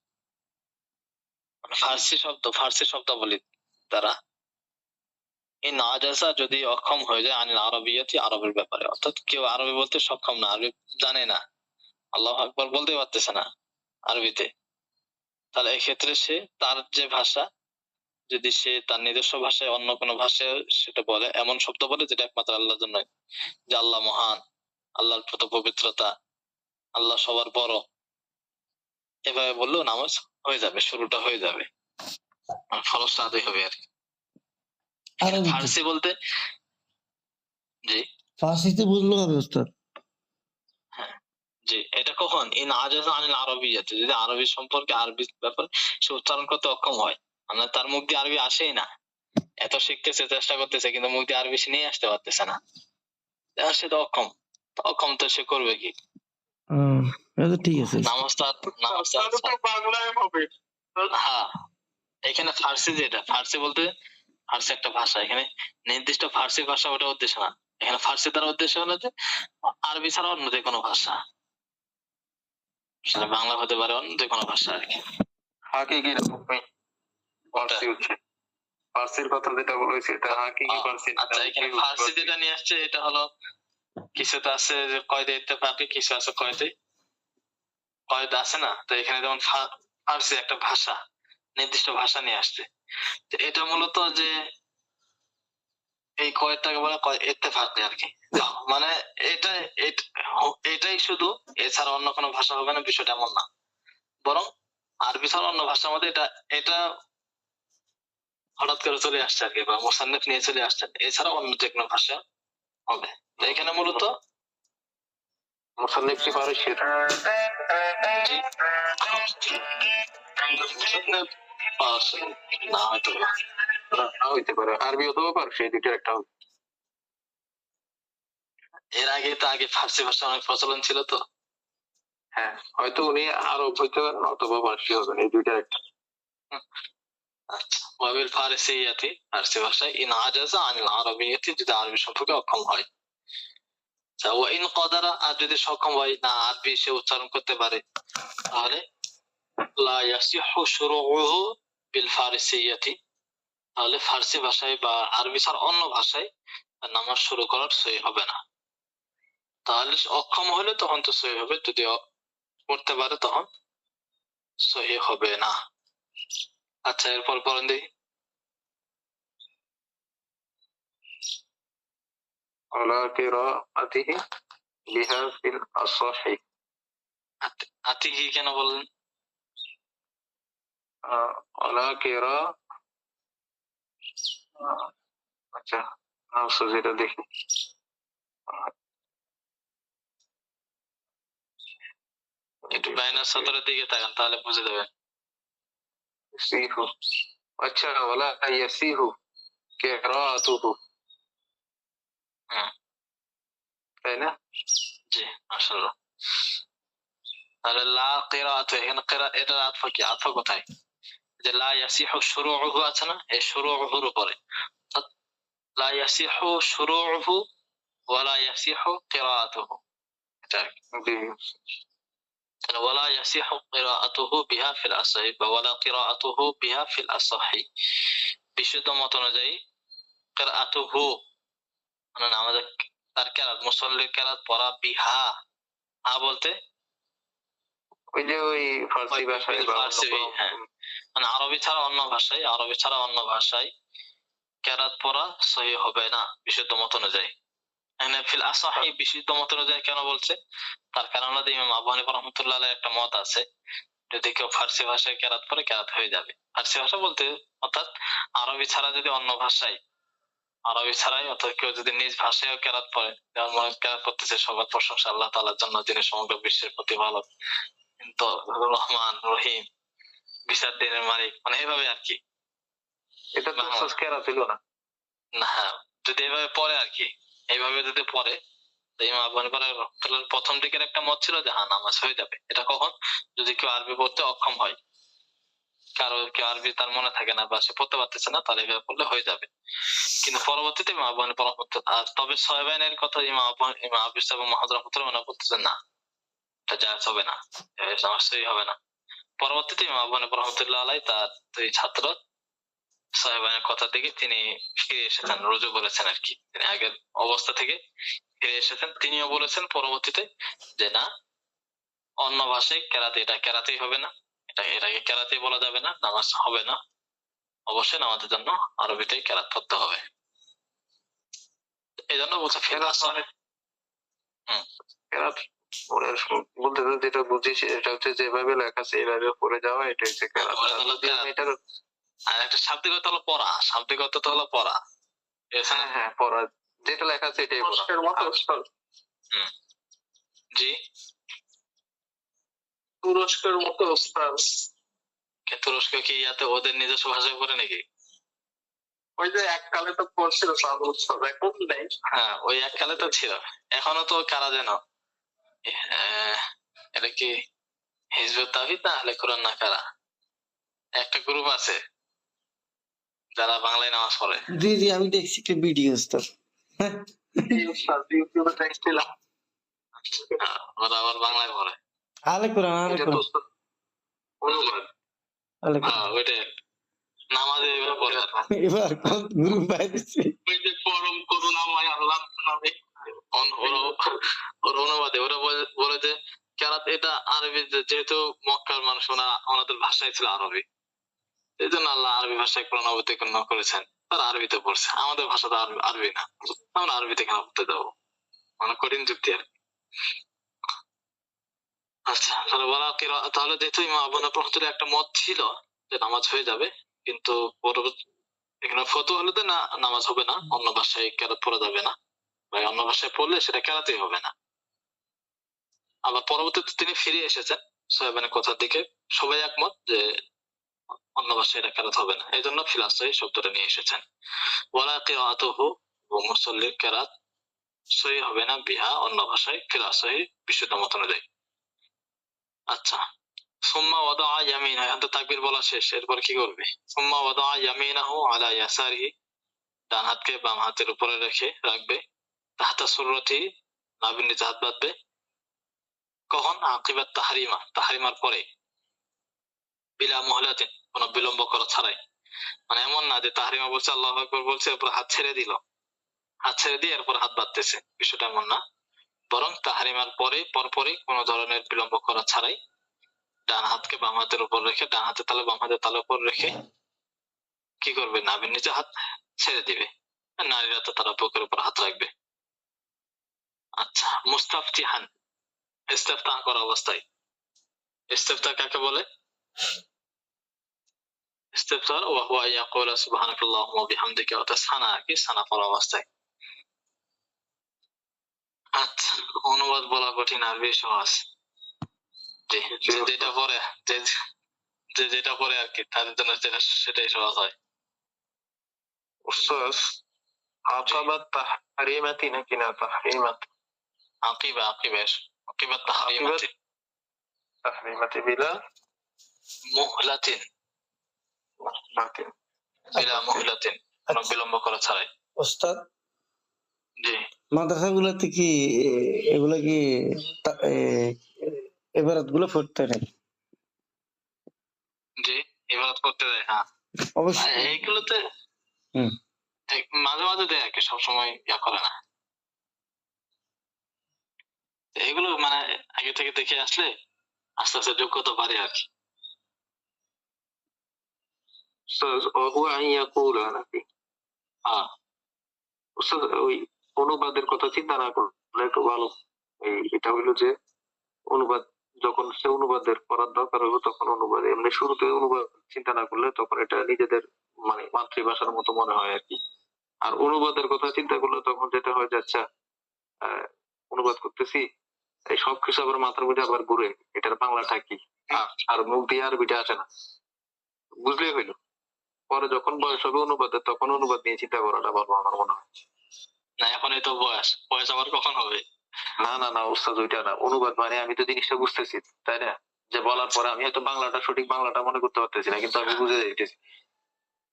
ফার্সি শব্দাবলী দ্বারা, ইন আজাজা যদি অক্ষম হয়ে যায়, আনিল আরাবিয়্যাতি আরবের ব্যাপারে, অর্থাৎ কেউ আরবি বলতে সক্ষম না, আরবি জানে না, আল্লাহু আকবার বলতে পারতেছে না আরবিতে, তাহলে এই ক্ষেত্রে সে তার যে ভাষা, যদি সে তার নিজস্ব ভাষায় অন্য কোনো ভাষায় সেটা বলে, এমন শব্দ বলে যেটা একমাত্র আল্লাহর জন্য, যে আল্লাহ মহান, আল্লাহর প্রতি পবিত্রতা, আল্লাহ সবার বড়, এভাবে বললেও নামাজ হয়ে যাবে, শুরুটা হয়ে যাবে, ফরজটা আদায় হবে আর কি। আরবিতে ফার্সি বলতে, জি ফার্সিতে বুঝলো হবে ওস্তাদ? হ্যাঁ, জি, এটা কখন ইন আজাজা আনিল আরাবিয়্যাতি, যদি আরবি সম্পর্কে, আরবি ব্যাপারে সে উচ্চারণ করতে অক্ষম হয়, মানে তার মুখ দিয়ে আরবি আসেই না, এত শিখতেছে, চেষ্টা করতেছে, কিন্তু মুখ দিয়ে আরবি সে নিয়ে আসতে পারতেছে না, সে তো অক্ষম। অক্ষম তো সে করবে কি? এটা ঠিক আছে। নামাজটা বাংলায় হবে। হ্যাঁ, এখানে ফার্সি, যেটা ফার্সি বলতে, ফার্সি একটা ভাষা, এখানে নির্দিষ্ট ফার্সি ভাষা ওটা উদ্দেশ্য না, এখানে ফার্সি দ্বারা উদ্দেশ্য হলো যে আরবি ছাড়া অন্য যে কোনো ভাষা, সেটা বাংলা হতে পারে, অন্য যে কোনো ভাষা আর কি। হাকিকি ফার্সি হচ্ছে, ফার্সির কথা যেটা বলেছি এটা হাকিকি ফার্সি। আচ্ছা, এখানে ফার্সি যেটা নিয়ে আসছে এটা হলো, কিছুতে আছে যে কয়দে ইত্তেফাকি, কিছু আছে কয়দা আছে না, তো এখানে যেমন ফার্সি একটা ভাষা, নির্দিষ্ট ভাষা নিয়ে আসছে, তো এটা মূলত যে এই কয়টাকে বলা ইত্তেফাকি আর কি, মানে এটা এটাই শুধু, এছাড়া অন্য কোনো ভাষা হবে না, বিষয়টা এমন না, বরং আরবি ছাড়া অন্য ভাষার মধ্যে এটা এটা হঠাৎ করে চলে আসছে আর কি, বা মুসান্নিফ নিয়ে চলে আসছেন, এছাড়া অন্য যে কোনো ভাষা হবে। তো এখানে মূলত মুসান্নিফ কি ফারসি? জি, মুসান্নিফ ফারসি না হয়তো বা। হইতে পারে আরবি অথবা ফারসি, এই দুইটার একটা হবে। এর আগে ফার্সি ভাষা অনেক প্রচলন ছিল তো। হ্যাঁ, হয়তো উনি আরব হইতে পারেন অথবা ফারসি হবেন, এই দুইটার একটা। আচ্ছা, ওয়াবিল ফারসিয়াতি, ফার্সি ভাষায়, ইন আজাজা আনিল আরাবিয়াতি, যদি আরবি সম্পর্কে অক্ষম হয়। আচ্ছা, ওয়া ইন কদারা, আর যদি সক্ষম হয় না, আরবি সে উচ্চারণ করতে পারে, তাহলে লা ইয়াসিহু শুরুউহু বিল ফারসিয়াতি, তাহলে ফার্সি ভাষায় বা আরবি ছাড়া অন্য ভাষায় নামাজ শুরু করার সহি হবে না। তাহলে অক্ষম হলে তখন তো সহি হবে, যদি করতে পারে তখন সহি হবে না। আচ্ছা, এরপর পড়েন দেখি। আলা কিরাআতিহি বিহা ফিল আসাহি, আতিহি কেন বললেন? আলা কিরাআতিহি আচ্ছা আচ্ছা যেটা দেখি একটু বাইনার সতরের দিকে তাকান তাহলে বুঝে যাবেন। সিহু আচ্ছা ওয়ালা ইয়াসিহু কিরাআতুহু হুম, তাই না? জি মাশাআল্লাহ। তাহলে লা কিরাআতু, এখানে এটার আতফ কি? আতফ কোথায়? যে লা ইয়াসিহু শুরুউহু আছে না, এই শুরুউহুর উপরে। লা ইয়াসিহু শুরুউহু ওয়া লা ইয়াসিহু কিরাআতুহু, এটা জি তাহলে ওয়ালা ইয়াসিহু কিরাআতুহু বিহা ফিল আসাহি বা ওয়ালা কিরাআতুহু বিহা ফিল আসাহি। বিশুদ্ধ মত অনুযায়ী কিরাআতুহু মানে আমাদের তার কেরাত, মুসল্লির কেরাত পড়া, বিহা হা বলতে ওই যে ওই ফার্সি ভাষায় বা ফার্সি, হ্যাঁ, মানে আরবি ছাড়া অন্য ভাষায় কেরাত পড়া সহি হবে না বিশুদ্ধ মত অনুযায়ী। এখানে ফিল আসাহি বিশুদ্ধ মত অনুযায়ী কেন বলছে? তার কারণ হলো ইমাম আবু হানিফা রাহমাতুল্লাহ আলাইহির একটা মত আছে, যদি কেউ ফার্সি ভাষায় কেরাত পড়ে কেরাত হয়ে যাবে। ফার্সি ভাষা বলতে অর্থাৎ আরবি ছাড়া যদি অন্য ভাষায়, আরবি ছাড়াই অর্থাৎ কেউ যদি নিজ ভাষায়ও কেরাত পড়ে, যেমন মনে কেরাত করতেছে সবার প্রশংসা আল্লাহ তাআলার জন্য, যিনি সমগ্র বিশ্বের প্রতি ভালো, কিন্তু রহমান রহিম, বিচার দিনের মালিক, মানে এইভাবে আর কি। এটা তো কেরাত ছিল না। না, যদি এইভাবে পড়ে আর কি, এইভাবে যদি পড়ে, ইমাম আবু হানিফা রাহমাতুল্লাহ প্রথম দিকের একটা মত ছিল যে হ্যাঁ নামাজ হয়ে যাবে। এটা কখন? যদি কেউ আরবি পড়তে অক্ষম হয়, কারো কেউ আরবি তার মনে থাকে না বা সে পড়তে পারতেছে না, তাহলে এভাবে পড়লে হয়ে যাবে। কিন্তু পরবর্তীতে ইমাম আবু হানিফা রাহমাতুল্লাহ, আর তবে সয়বাইনের কথা ইমাম আবু ইসা এবং মুহাম্মদ রাহমাতুল্লাহ ওনারা বলতেছেন না, এটা জায়েজ হবে না, নামাজ সহি হবে না। পরবর্তীতে ইমাম আবু হানিফা রাহমাতুল্লাহ আলাইহি তার দুই ছাত্র সয়বাইনের কথা থেকে তিনি ফিরে এসেছেন, রুজু করেছেন আর কি, তিনি আগের অবস্থা থেকে ফিরে এসেছেন। তিনিও বলেছেন পরবর্তীতে যে না, অন্য ভাষায় কেরাতে, এটা কেরাতেই হবে না, এটাকে কেরাতেই বলা যাবে না, নামাজ হবে না, অবশ্যই নামাজের জন্য আরবিতেই কেরাত পড়তে হবে। এই জন্য বলছে কেরাত বলতে যেটা বুঝি সেটা হচ্ছে যেভাবে লেখা আছে এভাবে পড়ে যাওয়া, এটা হচ্ছে কেরাত। আর একটা শাব্দিকতা হলো পড়া, শাব্দিকতা হলো পড়া, হ্যাঁ হ্যাঁ পড়া, যেটা লেখা আছে এটাই পড়া। জি তুরস্কের মতো ওস্তাদ। তুরস্ক কি ইয়াতে ওদের নিজস্ব ভাষায় পড়ে নাকি? ওই যে এককালে তো পড়ছিল সাধু উৎসব, এখন নেই। হ্যাঁ ওই এককালে তো ছিল, এখনো তো কারা যেন এটা কি হিজবুত তাওহীদ না আহলে কোরআন না কারা একটা গ্রুপ আছে যারা বাংলায় নামাজ পড়ে। জি জি আমি দেখছি একটা ভিডিও ওস্তাদ। ইউটিউবে দেখছিলাম, ওরা আবার বাংলায় পড়ে। আলে কোরআন এটা তো অনুবাদ। আলে কোরআন। হ্যাঁ ওইটাই নামাজে এভাবে পড়ে। এবার কোন গ্রুপ বাইরেছে? ওই যে পরম করুণাময় আল্লাহ নামে ওরা অনুবাদে ওরা বলে যে কেরাত এটা আরবি, যেহেতু মক্কার মানুষ ওনাদের ভাষায় ছিল আরবি, এই জন্য আল্লাহ আরবি ভাষায় কোরআন অবতীর্ণ করেছেন, তারা আরবিতে পড়ছে। আমাদের ভাষা তো আরবি না, আমরা আরবিতে কেন পড়তে যাবো, মানে কঠিন যুক্তি আর কি। আচ্ছা তাহলে বলা তাহলে যেহেতু ইমাম আবু হানিফা রাহমাতুল্লাহ একটা মত ছিল যে নামাজ হয়ে যাবে, কিন্তু এখানে ফতোয়া হলো যে না, নামাজ হবে না, অন্য ভাষায় কেরাত পড়া যাবে না, বা অন্য ভাষায় পড়লে সেটা কেরাতেই হবে না। আবার পরবর্তীতে তিনি ফিরে এসেছেন সোহেবানের কথার দিকে, সবাই একমত যে অন্য ভাষায় এটা কেরাত হবে না, এই জন্য ফিলাসহি শব্দটা নিয়ে এসেছেন। ওয়ালা কিরাআতুহু, ও মুসাল্লির কেরাত সহি হবে না, বিহা অন্য ভাষায়, ফিলাসহি বিশুদ্ধ মত অনুযায়ী। আচ্ছা সুম্মা ওয়াদাআ ইয়ামিনাহু, এখন তো তাকবীর বলা শেষ, এরপর কি করবে? সুম্মা ওয়াদাআ ইয়ামিনাহু আলা ইয়াসারিহি, ডান হাতকে বাম হাতের উপরে রাখবে, তাহতা সুররাতিহি, নাভির নিচে হাত বাঁধবে। কখন? আকিবাত তাহরিমার পরে, বিলা মুহলাতিন, কোনো বিলম্ব করা ছাড়াই। মানে এমন না যে তাহরিমা বলছে আল্লাহু আকবার বলছে এরপর হাত ছেড়ে দিল, হাত ছেড়ে দিয়ে এরপর হাত বাঁধতেছে, বিষয়টা এমন না। বরং তাহরিমার পরে পরপরই কোনো ধরনের বিলম্ব করা ছাড়াই ডান হাতকে বাম হাতের উপর রেখে, ডান হাতের তালে বাম হাতের তালে উপর রেখে কি করবে? নাভির নিচে হাত ছেড়ে দিবে। নারীরা তো তারা বুকের উপর হাত রাখবে। আচ্ছা মুস্তাফতিহান, ইস্তেফতাহ করা অবস্থায়। ইস্তেফতাহ কাকে বলে? ইস্তেফতার ওয়া হুয়া ইয়াকুলা সুবহানাকাল্লাহুম্মা ওয়া বিহামদিকা, ওটা সানা আর কি, সানা পড়া অবস্থায়। আচ্ছা, অনুবাদ বলা কঠিন, আরবি সহজ। জি, যেটা পরে যেটা পরে আর কি তাদের জন্য সেটাই সহজ হয়। উস্তাদ আকাবাত তাহরিমাতি নাকি না তাহরিমাত? আকিবা তাহরিমাতি তাহরিমাতি বিলা মুহলাতিন, বাতিল। বিলা মুহলাতিন, কোনো বিলম্ব করা ছাড়াই। ওস্তাদ জি, মাদ্রাসা গুলাতে কি এগুলা কি এবারত গুলো পড়তে নাকি? জি, ইবাদত করতে দেয়, হ্যাঁ। অবশ্যই। এইগুলোতে হুম। মাঝে মাঝে দেয় আর কি, সবসময় ইয়া করে না। এগুলো মানে আগে থেকে দেখে আসলে আস্তে আস্তে যোগ্যতা বাড়ে আর কি। উস্তাদ ওহুয়া আন ইয়াকুলা নাকি? হ্যাঁ, উস্তাদ ওই অনুবাদের কথা চিন্তা না করলে একটু ভালো। এটা হইলো যে অনুবাদ যখন সে অনুবাদের করার দরকার হইব তখন অনুবাদ, এমনি শুরুতে অনুবাদ চিন্তা না করলে তখন এটা নিজেদের মানে মাতৃভাষার মতো মনে হয় আর কি। আর অনুবাদের কথা চিন্তা করলে তখন যেটা হয় যে আচ্ছা অনুবাদ করতেছি, এই সবকিছু আবার মাথার মধ্যে আবার ঘুরে এটার বাংলাটা কি, আর মুখ দিয়ে আরবিটা আসে না, বুঝলেই হইলো। পরে যখন বয়স হবে অনুবাদের তখন অনুবাদ নিয়ে চিন্তা করাটা ভালো আমার মনে হয়। না এখনই তো বয়স আবার কখন হবে? না না না উস্তাদ, ওইটা না। অনুবাদ মানে আমি তো জিনিসটা বুঝতেছি, তাই না? যে বলার পরে আমি হয়তো বাংলাটা সঠিক বাংলাটা মনে করতে পারতেছি না, কিন্তু আমি বুঝে যাইতেছি।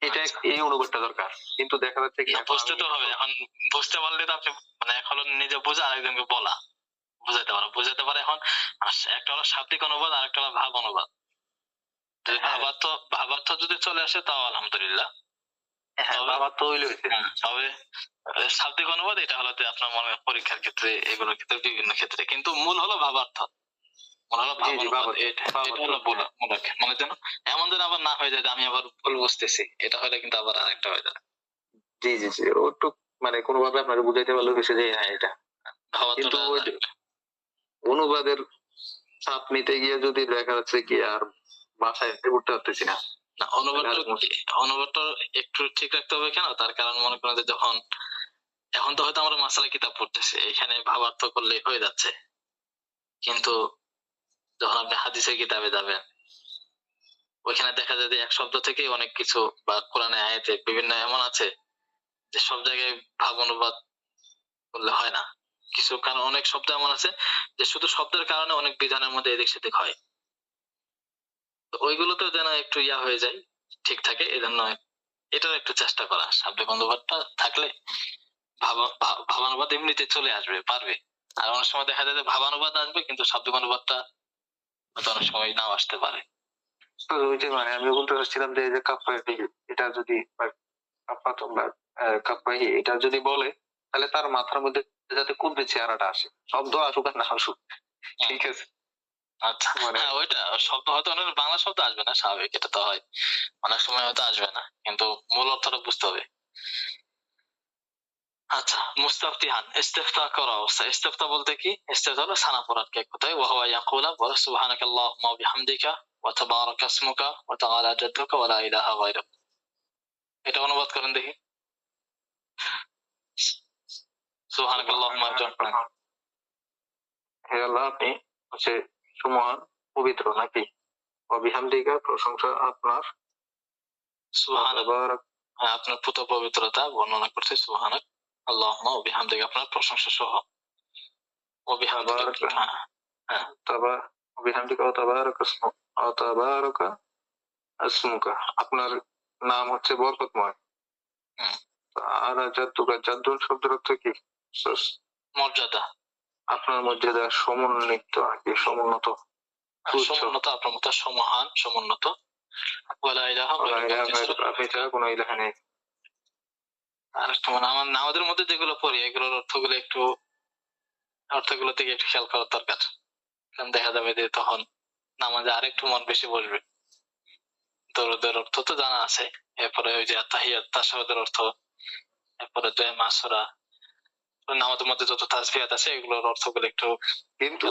এটা এই অনুবাদটা দরকার। কিন্তু দেখা যাচ্ছে কি না, বুঝতে তো হবে। এখন বুঝতে পারলে তো আপনি মানে এখন নিজে বোঝা, আরেকজনকে বলা বুঝাতে পারে। এখন একটা হলো শাব্দিক অনুবাদ, আর একটা হলো ভাব অনুবাদ। যদি ভাবার্থ যদি চলে আসে তাও আলহামদুলিল্লাহ। হ্যাঁ, বাবা তো হইলে হইছে। তবে শাব্দিক অনুবাদ এটা হলো যে আপনার মনে পরীক্ষার ক্ষেত্রে, এগুলোর ক্ষেত্রে, বিভিন্ন ক্ষেত্রে, কিন্তু মূল হলো ভাবার্থ। মনে হলো ভাব অনুবাদ, এটা হলো মূল মানে যেন এমন যেন আবার না হয়ে যায় যে আমি আবার ভুল বুঝতেছি, এটা হলে কিন্তু আবার আরেকটা হয়ে যায়। জি জি জি, ও একটু মানে কোনোভাবে আপনাকে বুঝাইতে পারলে হয়েছে যে হ্যাঁ এটা। কিন্তু ওই যে অনুবাদের চাপ নিতে গিয়ে যদি দেখা যাচ্ছে কি আর বাসায় উঠতে পারতেছি না। না, অনুবাদটা একটু ঠিক রাখতে হবে। কেন? তার কারণ মনে করেন যে যখন এখন তো হয়তো আমরা মাসালা কিতাব পড়তেছি, এখানে ভাবার্থ করলেই হয়ে যাচ্ছে, কিন্তু যখন আপনি হাদিসের কিতাবে যাবেন ওইখানে দেখা যায় যে এক শব্দ থেকে অনেক কিছু, বা কোরআনে আয়াতে বিভিন্ন এমন আছে যে সব জায়গায় ভাব অনুবাদ করলে হয় না কিছু, কারণ অনেক শব্দ এমন আছে যে শুধু শব্দের কারণে অনেক বিধানের মধ্যে এদিক সেদিক হয়। তো ওইগুলোতে যেন একটু ইয়া হয়ে যায়, ঠিক থাকে, এজন্য এটার একটু চেষ্টা করা। শাব্দিক অনুবাদটা থাকলে ভাবানুবাদ এমনিতে চলে আসবে, পারবে। আর অনেক সময় দেখা যায় যে ভাবানুবাদ আসবে কিন্তু শাব্দিক অনুবাদটা হয়তো অনেক সময় নাও আসতে পারে। তো ওই যে মানে আমি বলতে চাচ্ছিলাম যে এই যে কাপ্পাহি, এটা যদি কাপ্পাহি এটা যদি বলে তাহলে তার মাথার মধ্যে যাতে কুদ্দে চেহারাটা আসে, শব্দ আসুক আর না আসুক, ঠিক আছে? আচ্ছা, মানে হ্যাঁ, ওইটা শব্দ হয়তো অনেক বাংলা শব্দ আসবে না, স্বাভাবিক, এটা তো হয়, অনেক সময় হয়তো আসবে না, কিন্তু মূল অর্থটা বুঝতে হবে। আচ্ছা, মুস্তাফতিহান, ইস্তেফতা করা অবস্থা। ইস্তেফতা বলতে কি? ইস্তেফতা হলো সানা পড়ার কে কোথায়, ওয়া হুয়া ইয়াকুলা বলে সুবহানাকাল্লাহুম্মা ওয়া বিহামদিকা ওয়া তাবারাকা ইসমুকা ওয়া তাআলা জাদ্দুকা ওয়া লা ইলাহা গায়রুক। এটা অনুবাদ করেন দেখি। সুবহানাকাল্লাহুম্মা হে আল্লাহ, আপনি হচ্ছে সুমহান, পবিত্র নাকি? অবিহামদিকা, প্রশংসা আপনার। সুবহানাল্লাহ, আপনার পুত পবিত্রতা বর্ণনা করছে। সুবহানাক আল্লাহুম্মা ওয়া বিহামদিকা, আপনার প্রশংসা সহ। ওয়া বিহামদিকা, হ্যাঁ, অবিহামদিকা ওয়া তাবারাকা ইসমুকা, আপনার নাম হচ্ছে বরকতময়। আর জাদ্দুকা, জাদ্দুল শব্দের অর্থ কি? মর্যাদা, আপনার মর্যাদা সমুন্নত নাকি সমুন্নত? সমুন্নত, আপনার মতো সমহান, সমুন্নত। ওয়ালা ইলাহা গায়রুক, আপনি ছাড়া কোনো ইলাহা নেই। আর একটু মানে আমাদের মধ্যে যেগুলো পড়ি এগুলোর অর্থগুলো থেকে একটু খেয়াল করার দরকার। কারণ দেখা যাবে যে তখন নামাজে আরেকটু মন বেশি বসবে। দরুদের অর্থ তো জানা আছে, এরপরে ওই যে তাহিয়াত তাশাহুদের অর্থ, এরপরে দোয়া মাসুরা, নামাজের মধ্যে যত তাসবিহাত আছে এগুলোর অর্থগুলো একটু কিন্তু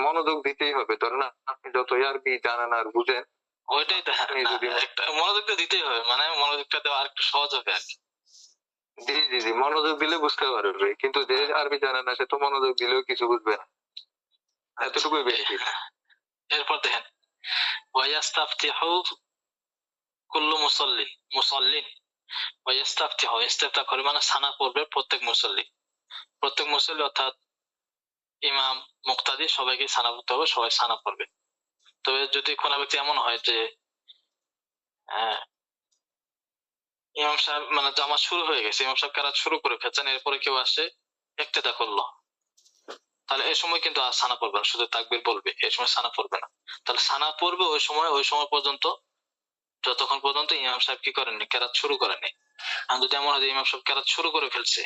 মনোযোগ দিতেই হবে। ধরেন আপনি যতই আরবি জানেন আর বুঝেন, ওইটাই তো, আপনি যদি একটা মনোযোগটা দিতেই হবে, মানে মনোযোগটা দেওয়া আর একটু সহজ হবে আর কি। জি জি জি মনোযোগ দিলে বুঝতে পারবে, কিন্তু যে আরবি জানে না সে তো মনোযোগ দিলেও কিছু বুঝবে না, এতটুকুই বেশি। এরপর দেখেন, ওয়াইয়াস্তাফতিহু কুল্লু মুসাল্লিন, মুসাল্লিন ওয়াইয়াস্তাফতিহু, ইস্তিফতাহ করে মানে সানা পড়বে প্রত্যেক মুসল্লি, প্রত্যেক মুসল্লি অর্থাৎ ইমাম, মুক্তাদি সবাইকে সানা পড়তে হবে, সবাই সানা পড়বে। তবে যদি কোনো ব্যক্তি এমন হয় যে ইমাম সাহেব মানে জামাত শুরু হয়ে গেছে, ইমাম সাহেব কেরাত শুরু করে ফেলছেন, এরপরে কেউ আসে ইক্তেদা করলো, তাহলে এই সময় কিন্তু আর সানা পড়বে না, শুধু তাকবীর বলবে, এই সময় সানা পড়বে না। তাহলে সানা পড়বে ওই সময় পর্যন্ত, যতক্ষণ পর্যন্ত ইমাম সাহেব কি করেননি, কেরাত শুরু করেননি। আর যদি এমন হয় যে ইমাম সাহেব কেরাত শুরু করে ফেলছে,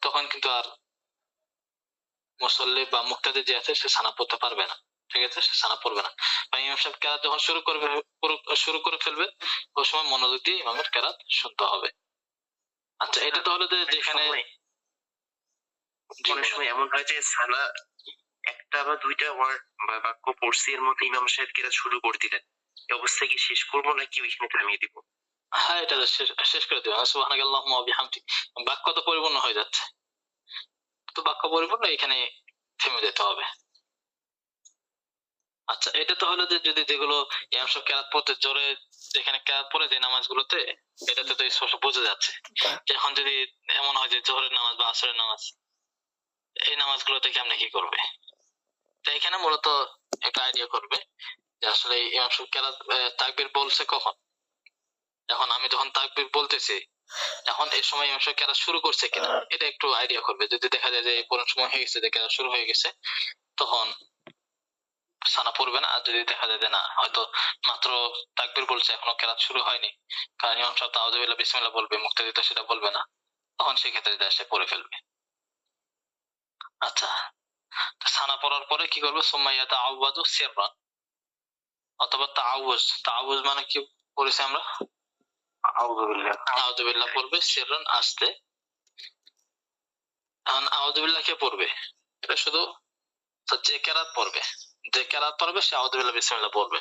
তখন কিন্তু আর মুসল্লি বা মুক্তাদি যে আছে সে সানা পড়তে পারবে না, ঠিক আছে, সে সানা পড়বে না। বা ইমাম সাহেব কেরাত যখন শুরু করে ফেলবে, ওই সময় মনোযোগ দিয়ে ইমামের কেরাত শুনতে হবে। আচ্ছা, এটা তো হলো যে যেখানে অনেক সময় এমন হয় যে সানা একটা বা দুইটা ওয়ার্ড বা বাক্য পড়ছি, এর মধ্যে ইমাম সাহেব কিরা শুরু করে দিলেন, এই অবস্থায় কি শেষ করবো নাকি ওইখানে থামিয়ে দিব? হ্যাঁ, এটা শেষ করে দেবে, সুবহানাকাল্লাহুম্মা ওয়া বিহামদিক, বাক্য তো পরিপূর্ণ হয়ে যাচ্ছে, তো বাক্য পরিপূর্ণ, এখানে থেমে যেতে হবে। আচ্ছা, এটা তো হলো যে যদি যেগুলো ইমাম সাহেব কেরাত পড়তে জোরে, যেখানে কেরাত পড়ে যে নামাজগুলোতে, এটাতে তো স্পষ্ট বোঝা যাচ্ছে যে এখন যদি এমন হয় যে জোহরের নামাজ বা আসরের নামাজ, এই নামাজগুলোতে কেমনে কি করবে, তো এখানে মূলত একটা আইডিয়া করবে যে আসলে ইমাম সাহেব কেরাত তাকবীর বলছে কখন, এখন আমি যখন তাকবীর বলতেছি, এখন এই সময় ইমাম সাহেব কেরাত শুরু করছে কিনা, এটা একটু আইডিয়া করবে। যদি দেখা যায় যে কোন সময় হয়ে গেছে যে কেরাত শুরু হয়ে গেছে, তখন সানা পড়বে না। আর যদি দেখা যায় যে না, হয়তো মাত্র তাকবীর বলছে, এখনো কেরাত শুরু হয়নি, কারণ ইমাম সাহেব তাউযুবিল্লাহ বিসমিল্লাহ বলবে, মুক্তাদি তো সেটা বলবে না, তখন সেক্ষেত্রে সে পড়ে ফেলবে। আচ্ছা, সানা পড়ার পরে কি করবে, সুম্মা ইয়াতাআওয়াযু সিররান, অথবা তাআউযুজ মানে কি পড়েছি আমরা, আউযুবিল্লাহ পড়বে, সিররান আস্তে। এখন আউযুবিল্লাহ কে পড়বে, এটা শুধু যে কেরাত পড়বে, যে কেরাত পড়বে সে আউযুবিল্লাহ বিসমিল্লাহ পড়বে,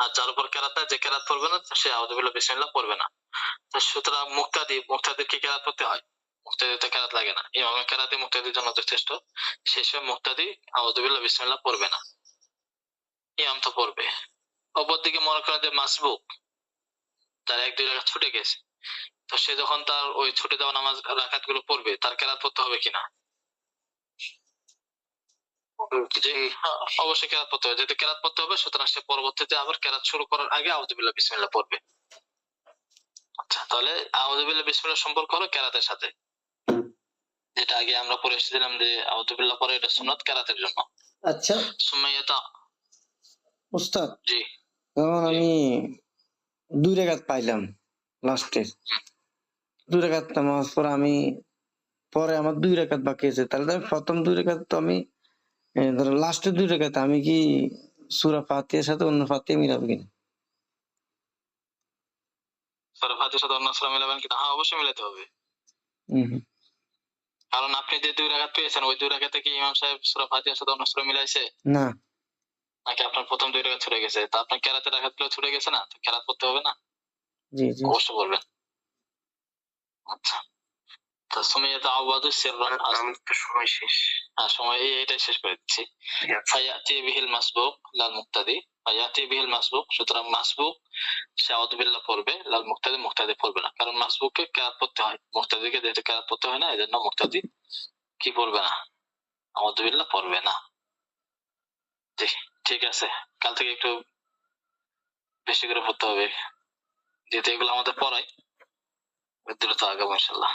আর যার উপর কেরাত নাই, যে কেরাত পড়বে না, সে আউযুবিল্লাহ বিসমিল্লাহ পড়বে না। তো সুতরাং মুক্তাদির কি কেরাত পড়তে হয়, মুক্তাদির তো কেরাত লাগে না, ইমামের কেরাতই মুক্তাদির জন্য যথেষ্ট, সেই সময় মুক্তাদি আউযুবিল্লাহ বিসমিল্লাহ পড়বে না, ইমাম তো পড়বে। অপরদিকে মনে করেন যে মাসবুক, তার এক দুই রাকাত ছুটে গেছে, তো সে যখন তার ওই ছুটে যাওয়া নামাজ রাকাত গুলো পড়বে, তার কেরাত পড়তে হবে কিনা, অবশ্যই কেরাত পড়তে হবে। যেহেতু কেরাত পড়তে হবে, সুতরাং সে পরবর্তীতে আবার কেরাত শুরু করার আগে আউযুবিল্লাহ বিসমিল্লাহ পড়বে। আচ্ছা, তাহলে আউযুবিল্লাহ বিসমিল্লাহ সম্পর্ক হলো কেরাতের সাথে, যেটা আগে আমরা পড়ে এসেছিলাম যে আউযুবিল্লাহ পরে, এটা সুন্নাত কেরাতের জন্য। আচ্ছা সুমাইয়াতা, উস্তাদ, জি যেমন আমি 2 রাকাত পাইলাম, লাস্টের 2 রাকাত নামাজ পড়ে আমি পরে আমার 2 রাকাত বাকি আছে, তাহলে তো আমি প্রথম 2 রাকাত তো আমি ধরো লাস্টের 2 রাকাত আমি কি সূরা ফাতিহার সাথে অন্য ফাতিহা মিলাবো কিনা? সূরা ফাতিহার সাথে অন্য সূরা মিলাবেন কিনা? হ্যাঁ, অবশ্যই মিলাতে হবে, হুম হুম। কারণ আপনি যে 2 রাকাত পেয়েছেন, ওই 2 রাকাতে কি ইমাম সাহেব সূরা ফাতিহার সাথে অন্য সূরা মিলাইছে, না, নাকি আপনার প্রথম 2 রাকাত ছুটে গেছে? তো আপনার কেরাতের রাকাতগুলো ছুটে গেছে না, তো কেরাত পড়তে হবে না, জি জি। অবশ্যই পড়বেন। আচ্ছা, তো সুমাইয়াতা আওয়াযু সিররান, আমাদের তো সময় শেষ। হ্যাঁ, সময় এটাই শেষ করে দিচ্ছি। ফায়াতি বিহিল মাসবুক লাল মুক্তাদি, ফায়াতি বিহিল মাসবুক, সুতরাং মাসবুক সে আউযুবিল্লাহ পড়বে, লাল মুক্তাদি পড়বে না, কারণ মাসবুককে কেরাত পড়তে হয়, মুক্তাদিকে যেহেতু কেরাত পড়তে হয় না, এজন্য মুক্তাদি কি পড়বে না, আউযুবিল্লাহ পড়বে না। জি, ঠিক আছে, কাল থেকে একটু বেশি করে পড়তে হবে, যেহেতু এগুলো আমাদের পড়ায়, দ্রুত আগাবো ইনশাল্লাহ।